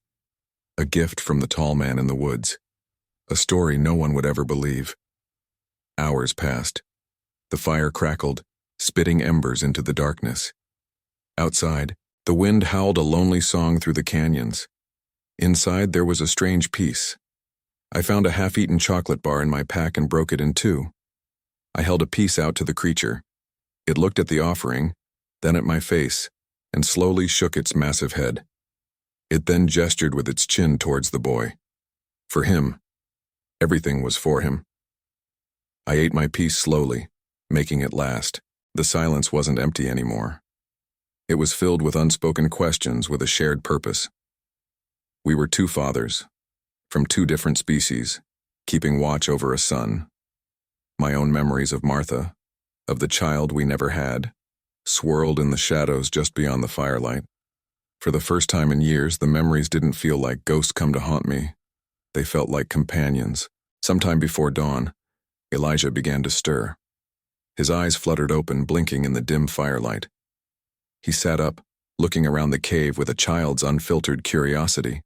A gift from the tall man in the woods. A story no one would ever believe. Hours passed. The fire crackled, spitting embers into the darkness. Outside, the wind howled a lonely song through the canyons. Inside, there was a strange peace. I found a half-eaten chocolate bar in my pack and broke it in two. I held a piece out to the creature. It looked at the offering, then at my face, and slowly shook its massive head. It then gestured with its chin towards the boy. For him. Everything was for him. I ate my piece slowly, making it last. The silence wasn't empty anymore. It was filled with unspoken questions with a shared purpose. We were two fathers, from two different species, keeping watch over a son. My own memories of Martha, of the child we never had, swirled in the shadows just beyond the firelight. For the first time in years, the memories didn't feel like ghosts come to haunt me. They felt like companions. Sometime before dawn, Elijah began to stir. His eyes fluttered open, blinking in the dim firelight. He sat up, looking around the cave with a child's unfiltered curiosity.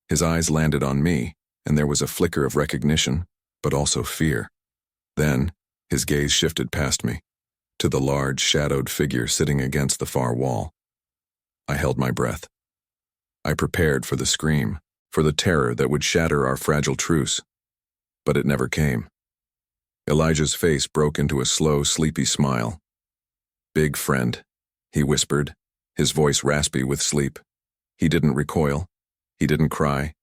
His eyes landed on me, and there was a flicker of recognition, but also fear. Then, his gaze shifted past me, to the large, shadowed figure sitting against the far wall. I held my breath. I prepared for the scream, for the terror that would shatter our fragile truce. But it never came. Elijah's face broke into a slow, sleepy smile. "Big friend," he whispered, his voice raspy with sleep. He didn't recoil. He didn't cry.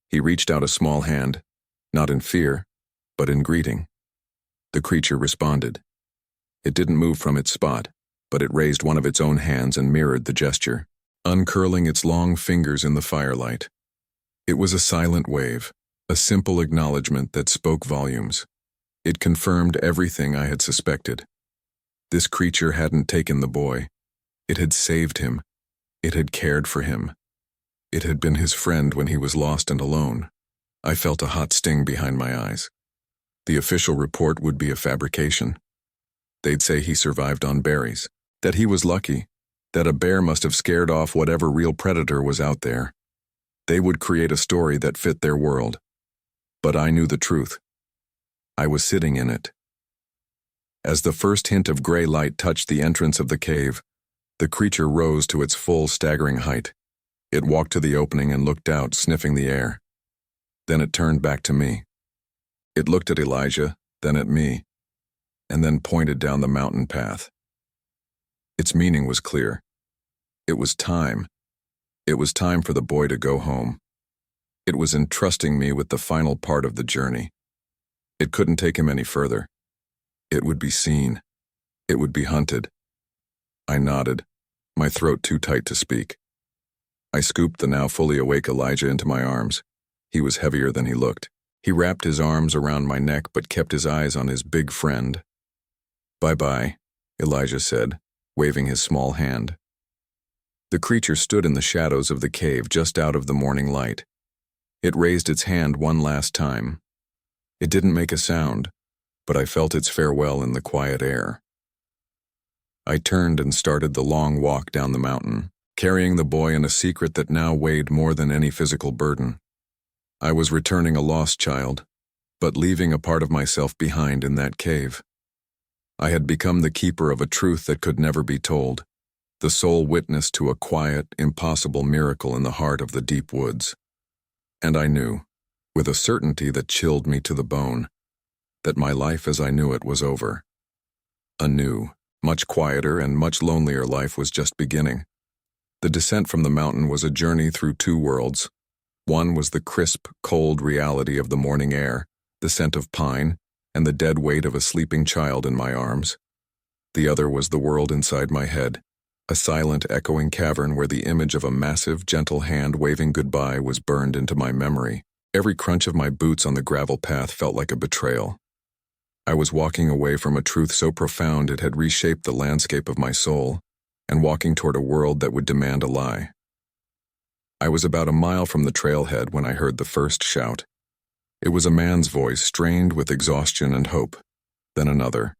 He reached out a small hand, not in fear, but in greeting. The creature responded. It didn't move from its spot, but it raised one of its own hands and mirrored the gesture, uncurling its long fingers in the firelight. It was a silent wave, a simple acknowledgement that spoke volumes. It confirmed everything I had suspected. This creature hadn't taken the boy. It had saved him. It had cared for him. It had been his friend when he was lost and alone. I felt a hot sting behind my eyes. The official report would be a fabrication. They'd say he survived on berries, that he was lucky, that a bear must have scared off whatever real predator was out there. They would create a story that fit their world. But I knew the truth. I was sitting in it. As the first hint of gray light touched the entrance of the cave, the creature rose to its full, staggering height. It walked to the opening and looked out, sniffing the air. Then it turned back to me. It looked at Elijah, then at me, and then pointed down the mountain path. Its meaning was clear. It was time. It was time for the boy to go home. It was entrusting me with the final part of the journey. It couldn't take him any further. It would be seen. It would be hunted. I nodded, my throat too tight to speak. I scooped the now fully awake Elijah into my arms. He was heavier than he looked. He wrapped his arms around my neck but kept his eyes on his big friend. "Bye-bye," Elijah said, waving his small hand. The creature stood in the shadows of the cave just out of the morning light. It raised its hand one last time. It didn't make a sound, but I felt its farewell in the quiet air. I turned and started the long walk down the mountain, carrying the boy and a secret that now weighed more than any physical burden. I was returning a lost child, but leaving a part of myself behind in that cave. I had become the keeper of a truth that could never be told, the sole witness to a quiet, impossible miracle in the heart of the deep woods. And I knew, with a certainty that chilled me to the bone, that my life as I knew it was over. A new, much quieter and much lonelier life was just beginning. The descent from the mountain was a journey through two worlds. One was the crisp, cold reality of the morning air, the scent of pine, and the dead weight of a sleeping child in my arms. The other was the world inside my head, a silent, echoing cavern where the image of a massive, gentle hand waving goodbye was burned into my memory. Every crunch of my boots on the gravel path felt like a betrayal. I was walking away from a truth so profound it had reshaped the landscape of my soul, and walking toward a world that would demand a lie. I was about a mile from the trailhead when I heard the first shout. It was a man's voice, strained with exhaustion and hope. Then another.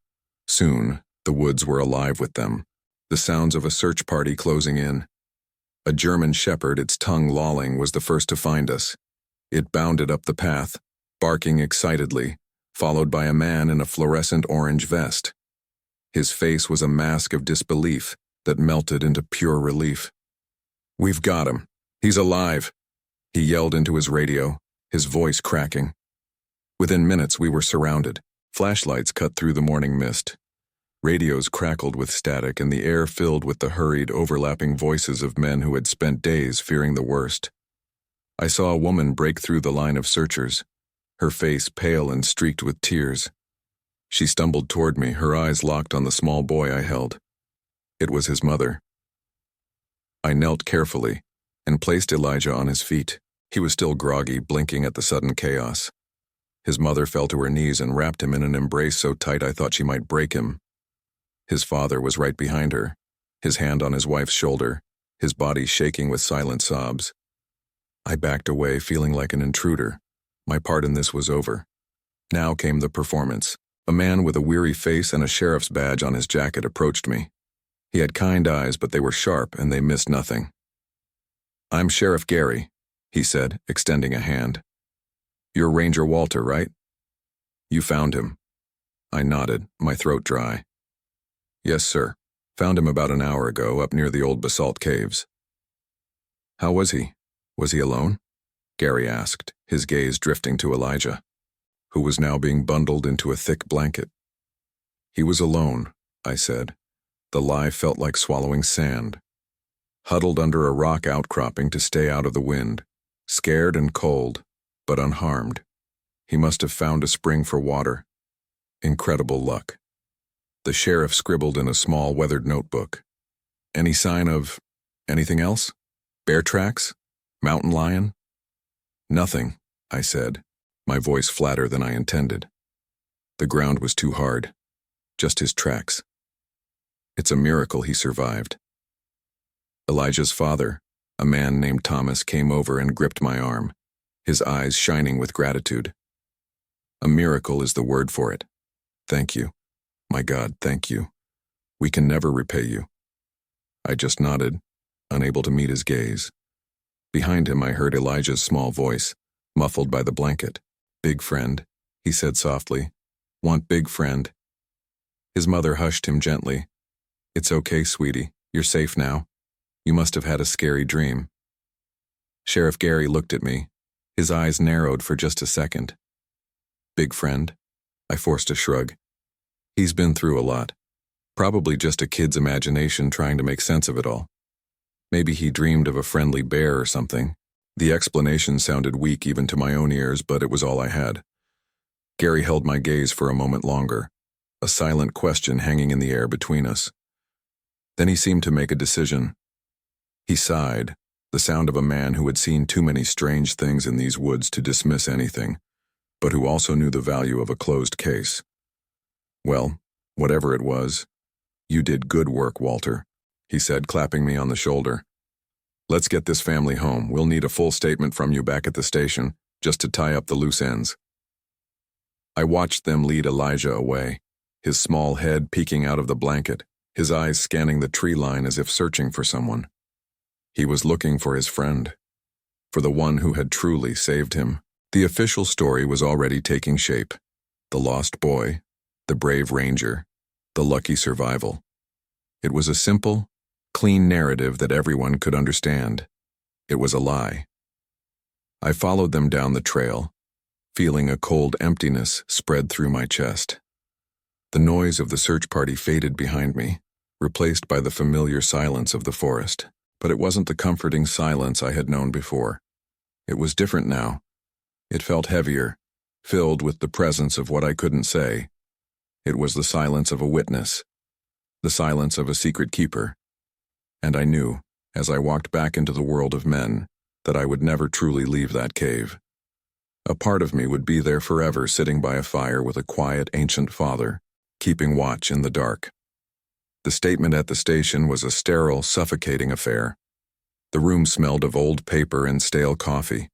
Soon, the woods were alive with them, the sounds of a search party closing in. A German shepherd, its tongue lolling, was the first to find us. It bounded up the path, barking excitedly, followed by a man in a fluorescent orange vest. His face was a mask of disbelief that melted into pure relief. "We've got him. He's alive," he yelled into his radio, his voice cracking. Within minutes we were surrounded. Flashlights cut through the morning mist. Radios crackled with static and the air filled with the hurried, overlapping voices of men who had spent days fearing the worst. I saw a woman break through the line of searchers, her face pale and streaked with tears. She stumbled toward me, her eyes locked on the small boy I held. It was his mother. I knelt carefully and placed Elijah on his feet. He was still groggy, blinking at the sudden chaos. His mother fell to her knees and wrapped him in an embrace so tight I thought she might break him. His father was right behind her, his hand on his wife's shoulder, his body shaking with silent sobs. I backed away, feeling like an intruder. My part in this was over. Now came the performance. A man with a weary face and a sheriff's badge on his jacket approached me. He had kind eyes, but they were sharp and they missed nothing. "I'm Sheriff Gary," he said, extending a hand. "You're Ranger Walter, right? You found him." I nodded, my throat dry. "Yes, sir. Found him about an hour ago, up near the old basalt caves." "How was he? Was he alone?" Gary asked, his gaze drifting to Elijah, who was now being bundled into a thick blanket. "He was alone," I said. The lie felt like swallowing sand. Huddled under a rock outcropping to stay out of the wind, scared and cold, but unharmed. He must have found a spring for water. Incredible luck. The sheriff scribbled in a small, weathered notebook. "Any sign of anything else? Bear tracks? Mountain lion?" "Nothing," I said, my voice flatter than I intended. The ground was too hard. Just his tracks. It's a miracle he survived. Elijah's father, a man named Thomas, came over and gripped my arm, his eyes shining with gratitude. "A miracle is the word for it. Thank you. My God, thank you. We can never repay you." I just nodded, unable to meet his gaze. Behind him I heard Elijah's small voice, muffled by the blanket. "Big friend," he said softly. "Want big friend." His mother hushed him gently. "It's okay, sweetie. You're safe now. You must have had a scary dream." Sheriff Gary looked at me. His eyes narrowed for just a second. "Big friend?" I forced a shrug. "He's been through a lot. Probably just a kid's imagination trying to make sense of it all. Maybe he dreamed of a friendly bear or something." The explanation sounded weak even to my own ears, but it was all I had. Gary held my gaze for a moment longer, a silent question hanging in the air between us. Then he seemed to make a decision. He sighed, the sound of a man who had seen too many strange things in these woods to dismiss anything, but who also knew the value of a closed case. "Well, whatever it was, you did good work, Walter," he said, clapping me on the shoulder. "Let's get this family home. We'll need a full statement from you back at the station, just to tie up the loose ends." I watched them lead Elijah away, his small head peeking out of the blanket, his eyes scanning the tree line as if searching for someone. He was looking for his friend, for the one who had truly saved him. The official story was already taking shape. The lost boy, the brave ranger, the lucky survival. It was a simple, clean narrative that everyone could understand. It was a lie. I followed them down the trail, feeling a cold emptiness spread through my chest. The noise of the search party faded behind me, replaced by the familiar silence of the forest. But it wasn't the comforting silence I had known before. It was different now. It felt heavier, filled with the presence of what I couldn't say. It was the silence of a witness, the silence of a secret keeper. And I knew, as I walked back into the world of men, that I would never truly leave that cave. A part of me would be there forever, sitting by a fire with a quiet ancient father, keeping watch in the dark. The statement at the station was a sterile, suffocating affair. The room smelled of old paper and stale coffee.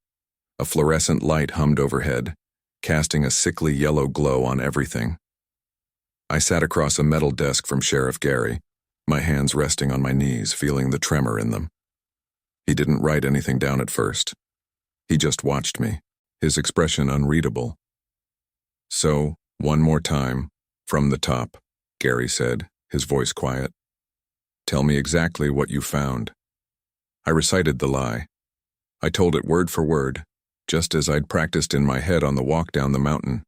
A fluorescent light hummed overhead, casting a sickly yellow glow on everything. I sat across a metal desk from Sheriff Gary, my hands resting on my knees, feeling the tremor in them. He didn't write anything down at first. He just watched me, his expression unreadable. "So, one more time, from the top," Gary said, his voice quiet. "Tell me exactly what you found." I recited the lie. I told it word for word, just as I'd practiced in my head on the walk down the mountain.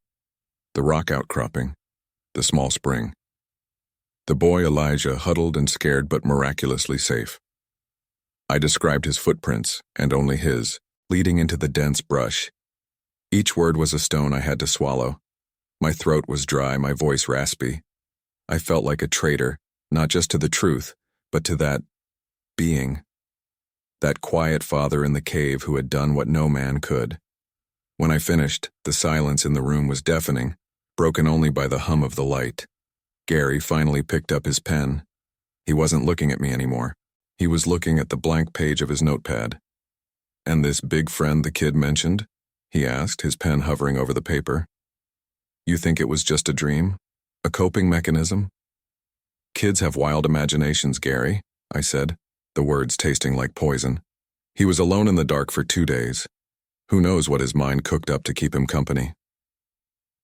The rock outcropping, the small spring. The boy Elijah, huddled and scared but miraculously safe. I described his footprints, and only his, leading into the dense brush. Each word was a stone I had to swallow. My throat was dry, my voice raspy. I felt like a traitor, not just to the truth, but to that being. That quiet father in the cave who had done what no man could. When I finished, the silence in the room was deafening, broken only by the hum of the light. Gary finally picked up his pen. He wasn't looking at me anymore. He was looking at the blank page of his notepad. "And this big friend the kid mentioned?" he asked, his pen hovering over the paper. "You think it was just a dream? A coping mechanism?" "Kids have wild imaginations, Gary," I said, the words tasting like poison. "He was alone in the dark for 2 days. Who knows what his mind cooked up to keep him company?"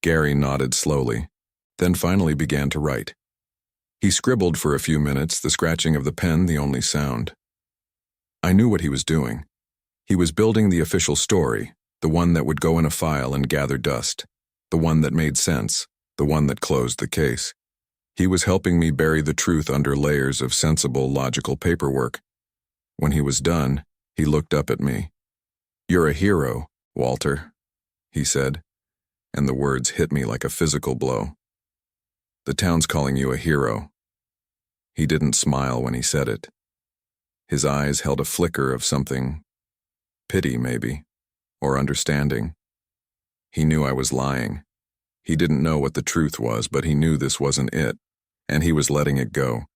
Gary nodded slowly, then finally began to write. He scribbled for a few minutes, the scratching of the pen the only sound. I knew what he was doing. He was building the official story, the one that would go in a file and gather dust, the one that made sense, the one that closed the case. He was helping me bury the truth under layers of sensible, logical paperwork. When he was done, he looked up at me. "You're a hero, Walter," he said, and the words hit me like a physical blow. "The town's calling you a hero." He didn't smile when he said it. His eyes held a flicker of something, pity maybe, or understanding. He knew I was lying. He didn't know what the truth was, but he knew this wasn't it, and he was letting it go.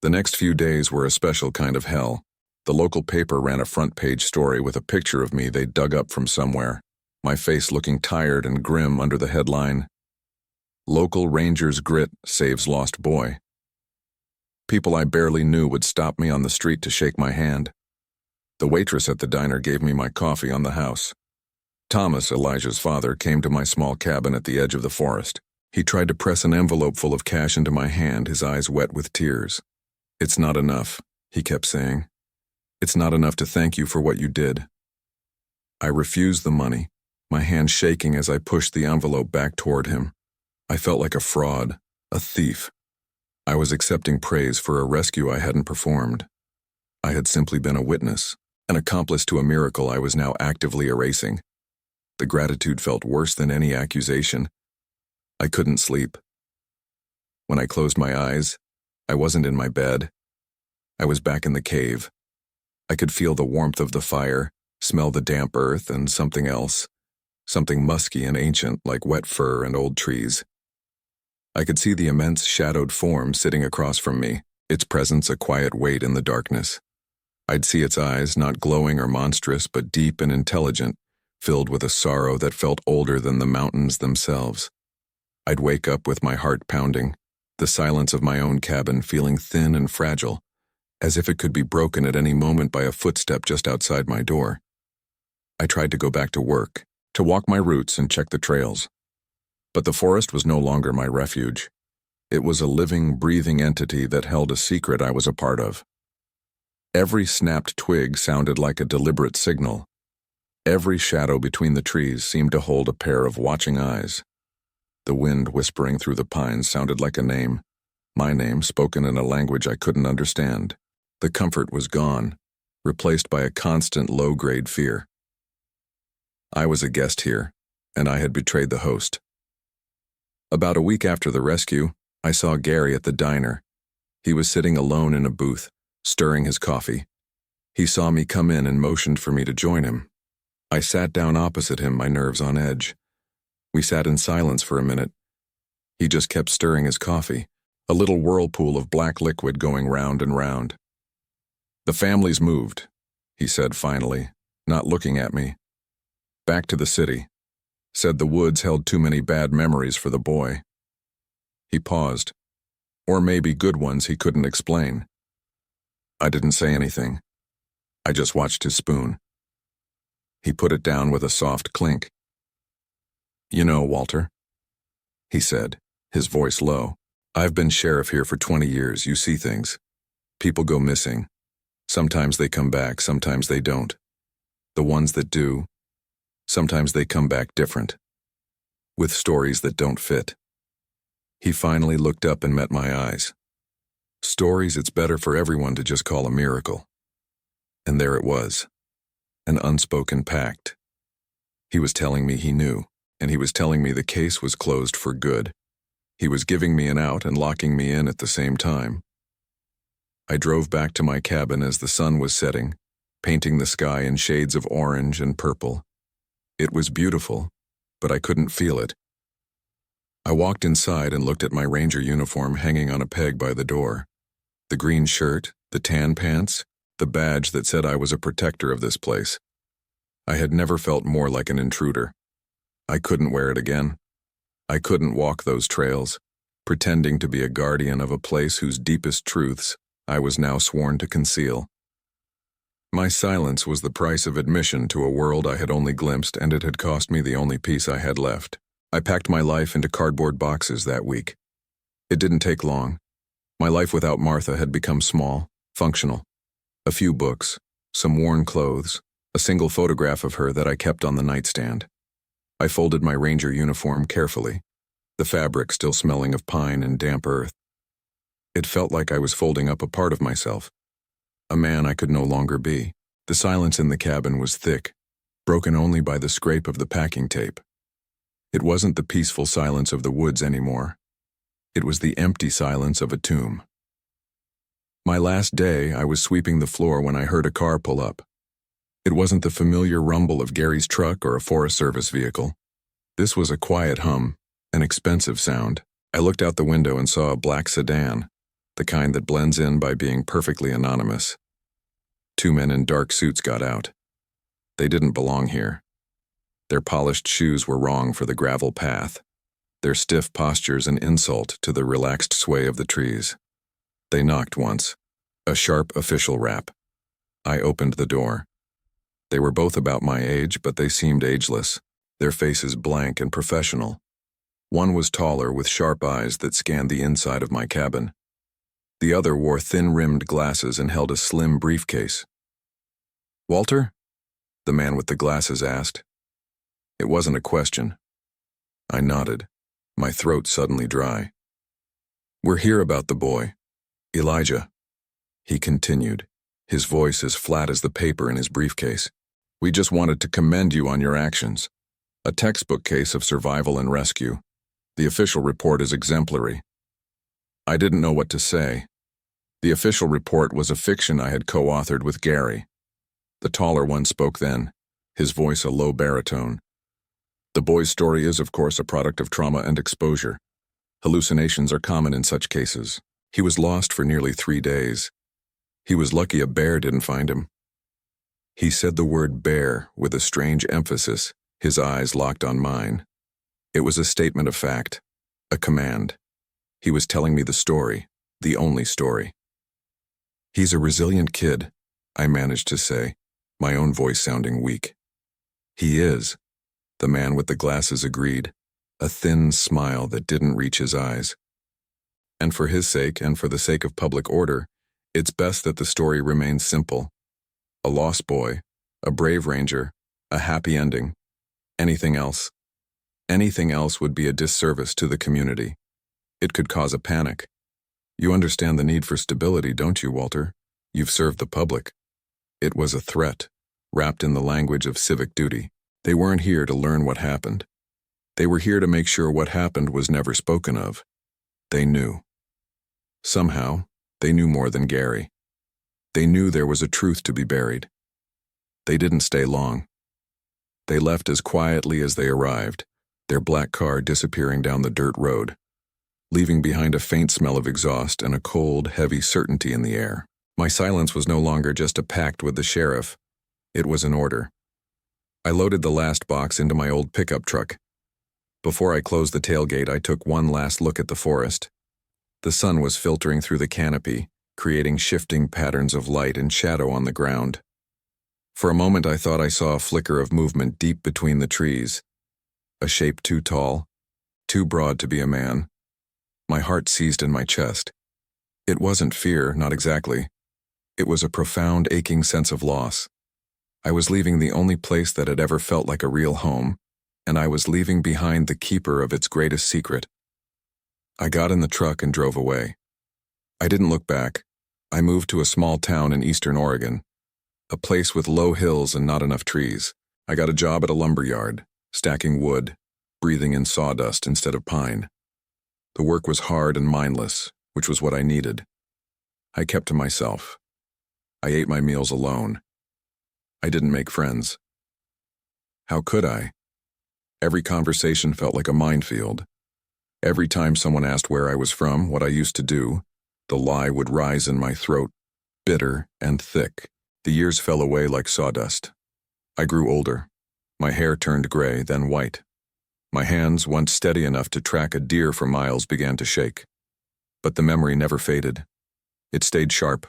The next few days were a special kind of hell. The local paper ran a front-page story with a picture of me they'd dug up from somewhere, my face looking tired and grim under the headline, "Local Ranger's Grit Saves Lost Boy." People I barely knew would stop me on the street to shake my hand. The waitress at the diner gave me my coffee on the house. Thomas, Elijah's father, came to my small cabin at the edge of the forest. He tried to press an envelope full of cash into my hand, his eyes wet with tears. "It's not enough," he kept saying. "It's not enough to thank you for what you did." I refused the money, my hand shaking as I pushed the envelope back toward him. I felt like a fraud, a thief. I was accepting praise for a rescue I hadn't performed. I had simply been a witness, an accomplice to a miracle I was now actively erasing. The gratitude felt worse than any accusation. I couldn't sleep. When I closed my eyes, I wasn't in my bed. I was back in the cave. I could feel the warmth of the fire, smell the damp earth, and something else, something musky and ancient like wet fur and old trees. I could see the immense shadowed form sitting across from me, its presence a quiet weight in the darkness. I'd see its eyes, not glowing or monstrous, but deep and intelligent, filled with a sorrow that felt older than the mountains themselves. I'd wake up with my heart pounding, the silence of my own cabin feeling thin and fragile, as if it could be broken at any moment by a footstep just outside my door. I tried to go back to work, to walk my routes and check the trails. But the forest was no longer my refuge. It was a living, breathing entity that held a secret I was a part of. Every snapped twig sounded like a deliberate signal. Every shadow between the trees seemed to hold a pair of watching eyes. The wind whispering through the pines sounded like a name, my name spoken in a language I couldn't understand. The comfort was gone, replaced by a constant low-grade fear. I was a guest here, and I had betrayed the host. About a week after the rescue, I saw Gary at the diner. He was sitting alone in a booth, stirring his coffee. He saw me come in and motioned for me to join him. I sat down opposite him, my nerves on edge. We sat in silence for a minute. He just kept stirring his coffee, a little whirlpool of black liquid going round and round. "The family's moved," he said finally, not looking at me. "Back to the city. Said the woods held too many bad memories for the boy." He paused. Or maybe good ones he couldn't explain. I didn't say anything. I just watched his spoon. He put it down with a soft clink. "You know, Walter," he said, his voice low, "I've been sheriff here for 20 years. You see things. People go missing. Sometimes they come back, sometimes they don't. The ones that do, sometimes they come back different, with stories that don't fit." He finally looked up and met my eyes. Stories it's better for everyone to just call a miracle. And there it was, an unspoken pact. He was telling me he knew, and he was telling me the case was closed for good. He was giving me an out and locking me in at the same time. I drove back to my cabin as the sun was setting, painting the sky in shades of orange and purple. It was beautiful, but I couldn't feel it. I walked inside and looked at my ranger uniform hanging on a peg by the door. The green shirt, the tan pants, the badge that said I was a protector of this place. I had never felt more like an intruder. I couldn't wear it again. I couldn't walk those trails, pretending to be a guardian of a place whose deepest truths I was now sworn to conceal. My silence was the price of admission to a world I had only glimpsed, and it had cost me the only piece I had left. I packed my life into cardboard boxes that week. It didn't take long. My life without Martha had become small, functional. A few books, some worn clothes, a single photograph of her that I kept on the nightstand. I folded my ranger uniform carefully, the fabric still smelling of pine and damp earth. It felt like I was folding up a part of myself, a man I could no longer be. The silence in the cabin was thick, broken only by the scrape of the packing tape. It wasn't the peaceful silence of the woods anymore. It was the empty silence of a tomb. My last day, I was sweeping the floor when I heard a car pull up. It wasn't the familiar rumble of Gary's truck or a Forest Service vehicle. This was a quiet hum, an expensive sound. I looked out the window and saw a black sedan, the kind that blends in by being perfectly anonymous. Two men in dark suits got out. They didn't belong here. Their polished shoes were wrong for the gravel path, their stiff postures an insult to the relaxed sway of the trees. They knocked once, a sharp official rap. I opened the door. They were both about my age, but they seemed ageless, their faces blank and professional. One was taller with sharp eyes that scanned the inside of my cabin. The other wore thin-rimmed glasses and held a slim briefcase. "Walter?" the man with the glasses asked. It wasn't a question. I nodded, my throat suddenly dry. "We're here about the boy, Elijah," he continued, his voice as flat as the paper in his briefcase. "We just wanted to commend you on your actions. A textbook case of survival and rescue. The official report is exemplary." I didn't know what to say. The official report was a fiction I had co-authored with Gary. The taller one spoke then, his voice a low baritone. "The boy's story is, of course, a product of trauma and exposure. Hallucinations are common in such cases. He was lost for nearly 3 days. He was lucky a bear didn't find him." He said the word bear with a strange emphasis, his eyes locked on mine. It was a statement of fact, a command. He was telling me the story, the only story. "He's a resilient kid," I managed to say, my own voice sounding weak. He is, the man with the glasses agreed, a thin smile that didn't reach his eyes. And for his sake and for the sake of public order, it's best that the story remains simple. A lost boy, a brave ranger, a happy ending. Anything else would be a disservice to the community. It could cause a panic. You understand the need for stability, don't you, Walter? You've served the public. It was a threat, wrapped in the language of civic duty. They weren't here to learn what happened. They were here to make sure what happened was never spoken of. They knew. Somehow, they knew more than Gary. They knew there was a truth to be buried. They didn't stay long. They left as quietly as they arrived, their black car disappearing down the dirt road, leaving behind a faint smell of exhaust and a cold, heavy certainty in the air. My silence was no longer just a pact with the sheriff. It was an order. I loaded the last box into my old pickup truck. Before I closed the tailgate, I took one last look at the forest. The sun was filtering through the canopy, creating shifting patterns of light and shadow on the ground. For a moment, I thought I saw a flicker of movement deep between the trees. A shape too tall, too broad to be a man. My heart seized in my chest. It wasn't fear, not exactly. It was a profound, aching sense of loss. I was leaving the only place that had ever felt like a real home, and I was leaving behind the keeper of its greatest secret. I got in the truck and drove away. I didn't look back. I moved to a small town in eastern Oregon, a place with low hills and not enough trees. I got a job at a lumber yard, stacking wood, breathing in sawdust instead of pine. The work was hard and mindless, which was what I needed. I kept to myself. I ate my meals alone. I didn't make friends. How could I? Every conversation felt like a minefield. Every time someone asked where I was from, what I used to do, the lie would rise in my throat, bitter and thick. The years fell away like sawdust. I grew older. My hair turned gray, then white. My hands, once steady enough to track a deer for miles, began to shake. But the memory never faded. It stayed sharp,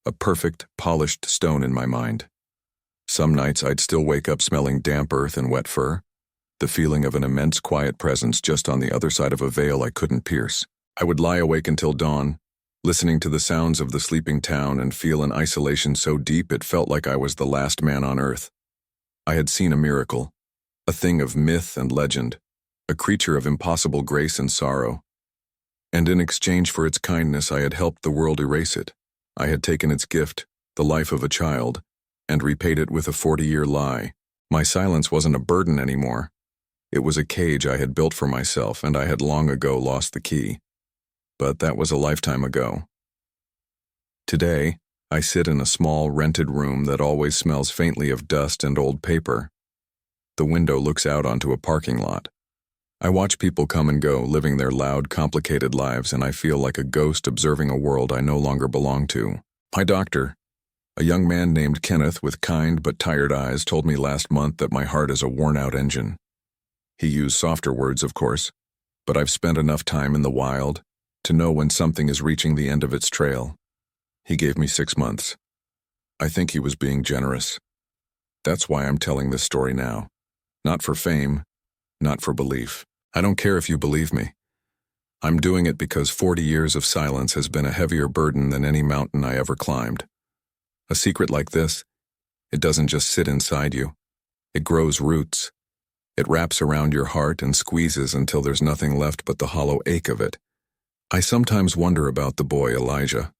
a perfect, polished stone in my mind. Some nights I'd still wake up smelling damp earth and wet fur, the feeling of an immense quiet presence just on the other side of a veil I couldn't pierce. I would lie awake until dawn, listening to the sounds of the sleeping town and feel an isolation so deep it felt like I was the last man on earth. I had seen a miracle, a thing of myth and legend, a creature of impossible grace and sorrow. And in exchange for its kindness, I had helped the world erase it. I had taken its gift, the life of a child, and repaid it with a 40-year lie. My silence wasn't a burden anymore. It was a cage I had built for myself, and I had long ago lost the key. But that was a lifetime ago. Today, I sit in a small, rented room that always smells faintly of dust and old paper. The window looks out onto a parking lot. I watch people come and go, living their loud, complicated lives, and I feel like a ghost observing a world I no longer belong to. My doctor, a young man named Kenneth with kind but tired eyes, told me last month that my heart is a worn-out engine. He used softer words, of course, but I've spent enough time in the wild to know when something is reaching the end of its trail. He gave me 6 months. I think he was being generous. That's why I'm telling this story now. Not for fame, not for belief. I don't care if you believe me. I'm doing it because 40 years of silence has been a heavier burden than any mountain I ever climbed. A secret like this, it doesn't just sit inside you. It grows roots. It wraps around your heart and squeezes until there's nothing left but the hollow ache of it. I sometimes wonder about the boy Elijah.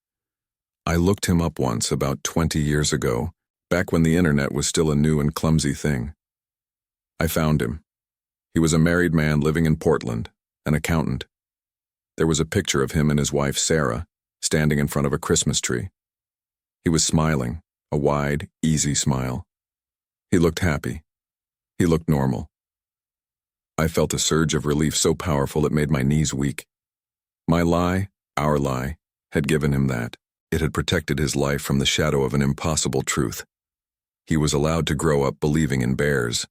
I looked him up once about 20 years ago, back when the internet was still a new and clumsy thing. I found him. He was a married man living in Portland, an accountant. There was a picture of him and his wife Sarah, standing in front of a Christmas tree. He was smiling, a wide, easy smile. He looked happy. He looked normal. I felt a surge of relief so powerful it made my knees weak. My lie, our lie, had given him that. It had protected his life from the shadow of an impossible truth. He was allowed to grow up believing in bears,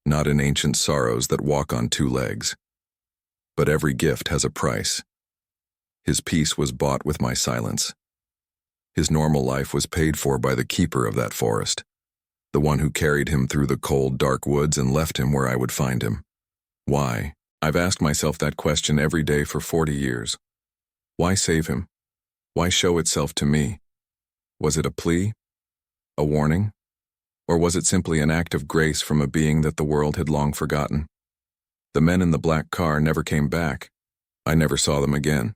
not in ancient sorrows that walk on 2 legs. But every gift has a price. His peace was bought with my silence. His normal life was paid for by the keeper of that forest. the one who carried him through the cold, dark woods and left him where I would find him. Why? I've asked myself that question every day for 40 years. Why save him? Why show itself to me? Was it a plea? A warning? Or was it simply an act of grace from a being that the world had long forgotten? The men in the black car never came back. I never saw them again.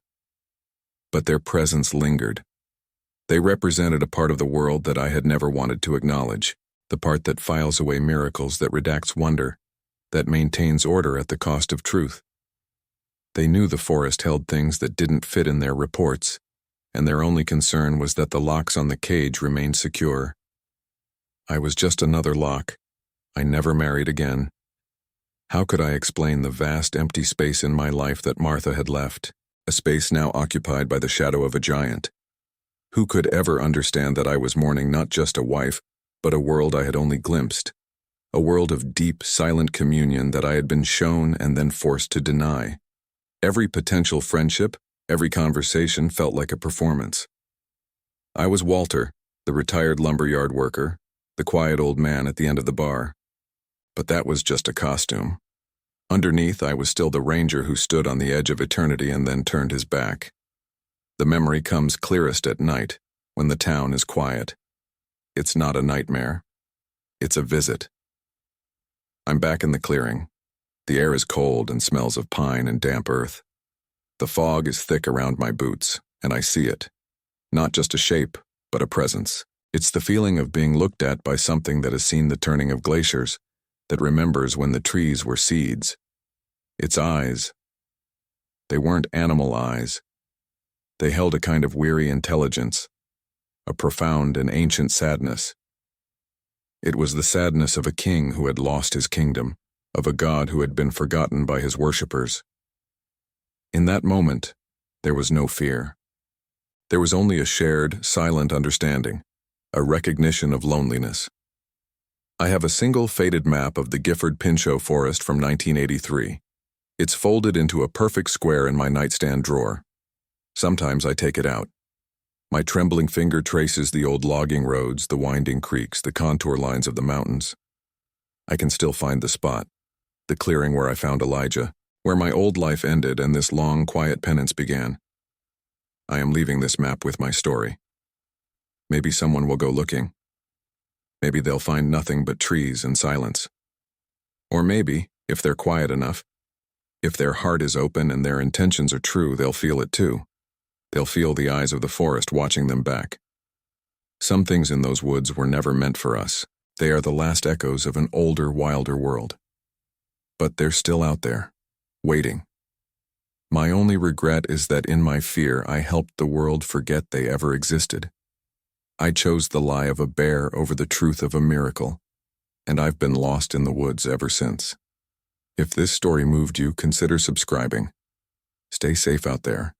But their presence lingered. They represented a part of the world that I had never wanted to acknowledge, the part that files away miracles, that redacts wonder, that maintains order at the cost of truth. They knew the forest held things that didn't fit in their reports, and their only concern was that the locks on the cage remained secure. I was just another lock. I never married again. How could I explain the vast empty space in my life that Martha had left, a space now occupied by the shadow of a giant? Who could ever understand that I was mourning not just a wife, but a world I had only glimpsed, a world of deep, silent communion that I had been shown and then forced to deny? Every potential friendship, every conversation felt like a performance. I was Walter, the retired lumberyard worker, the quiet old man at the end of the bar. But that was just a costume. Underneath, I was still the ranger who stood on the edge of eternity and then turned his back. The memory comes clearest at night, when the town is quiet. It's not a nightmare. It's a visit. I'm back in the clearing. The air is cold and smells of pine and damp earth. The fog is thick around my boots, and I see it. Not just a shape, but a presence. It's the feeling of being looked at by something that has seen the turning of glaciers, that remembers when the trees were seeds. Its eyes. They weren't animal eyes. They held a kind of weary intelligence, a profound and ancient sadness. It was the sadness of a king who had lost his kingdom, of a god who had been forgotten by his worshippers. In that moment, there was no fear. There was only a shared, silent understanding, a recognition of loneliness. I have a single faded map of the Gifford Pinchot Forest from 1983. It's folded into a perfect square in my nightstand drawer. Sometimes I take it out. My trembling finger traces the old logging roads, the winding creeks, the contour lines of the mountains. I can still find the spot, the clearing where I found Elijah, where my old life ended and this long, quiet penance began. I am leaving this map with my story. Maybe someone will go looking. Maybe they'll find nothing but trees and silence. Or maybe, if they're quiet enough, if their heart is open and their intentions are true, they'll feel it too. They'll feel the eyes of the forest watching them back. Some things in those woods were never meant for us. They are the last echoes of an older, wilder world. But they're still out there, waiting. My only regret is that in my fear I helped the world forget they ever existed. I chose the lie of a bear over the truth of a miracle, and I've been lost in the woods ever since. If this story moved you, consider subscribing. Stay safe out there.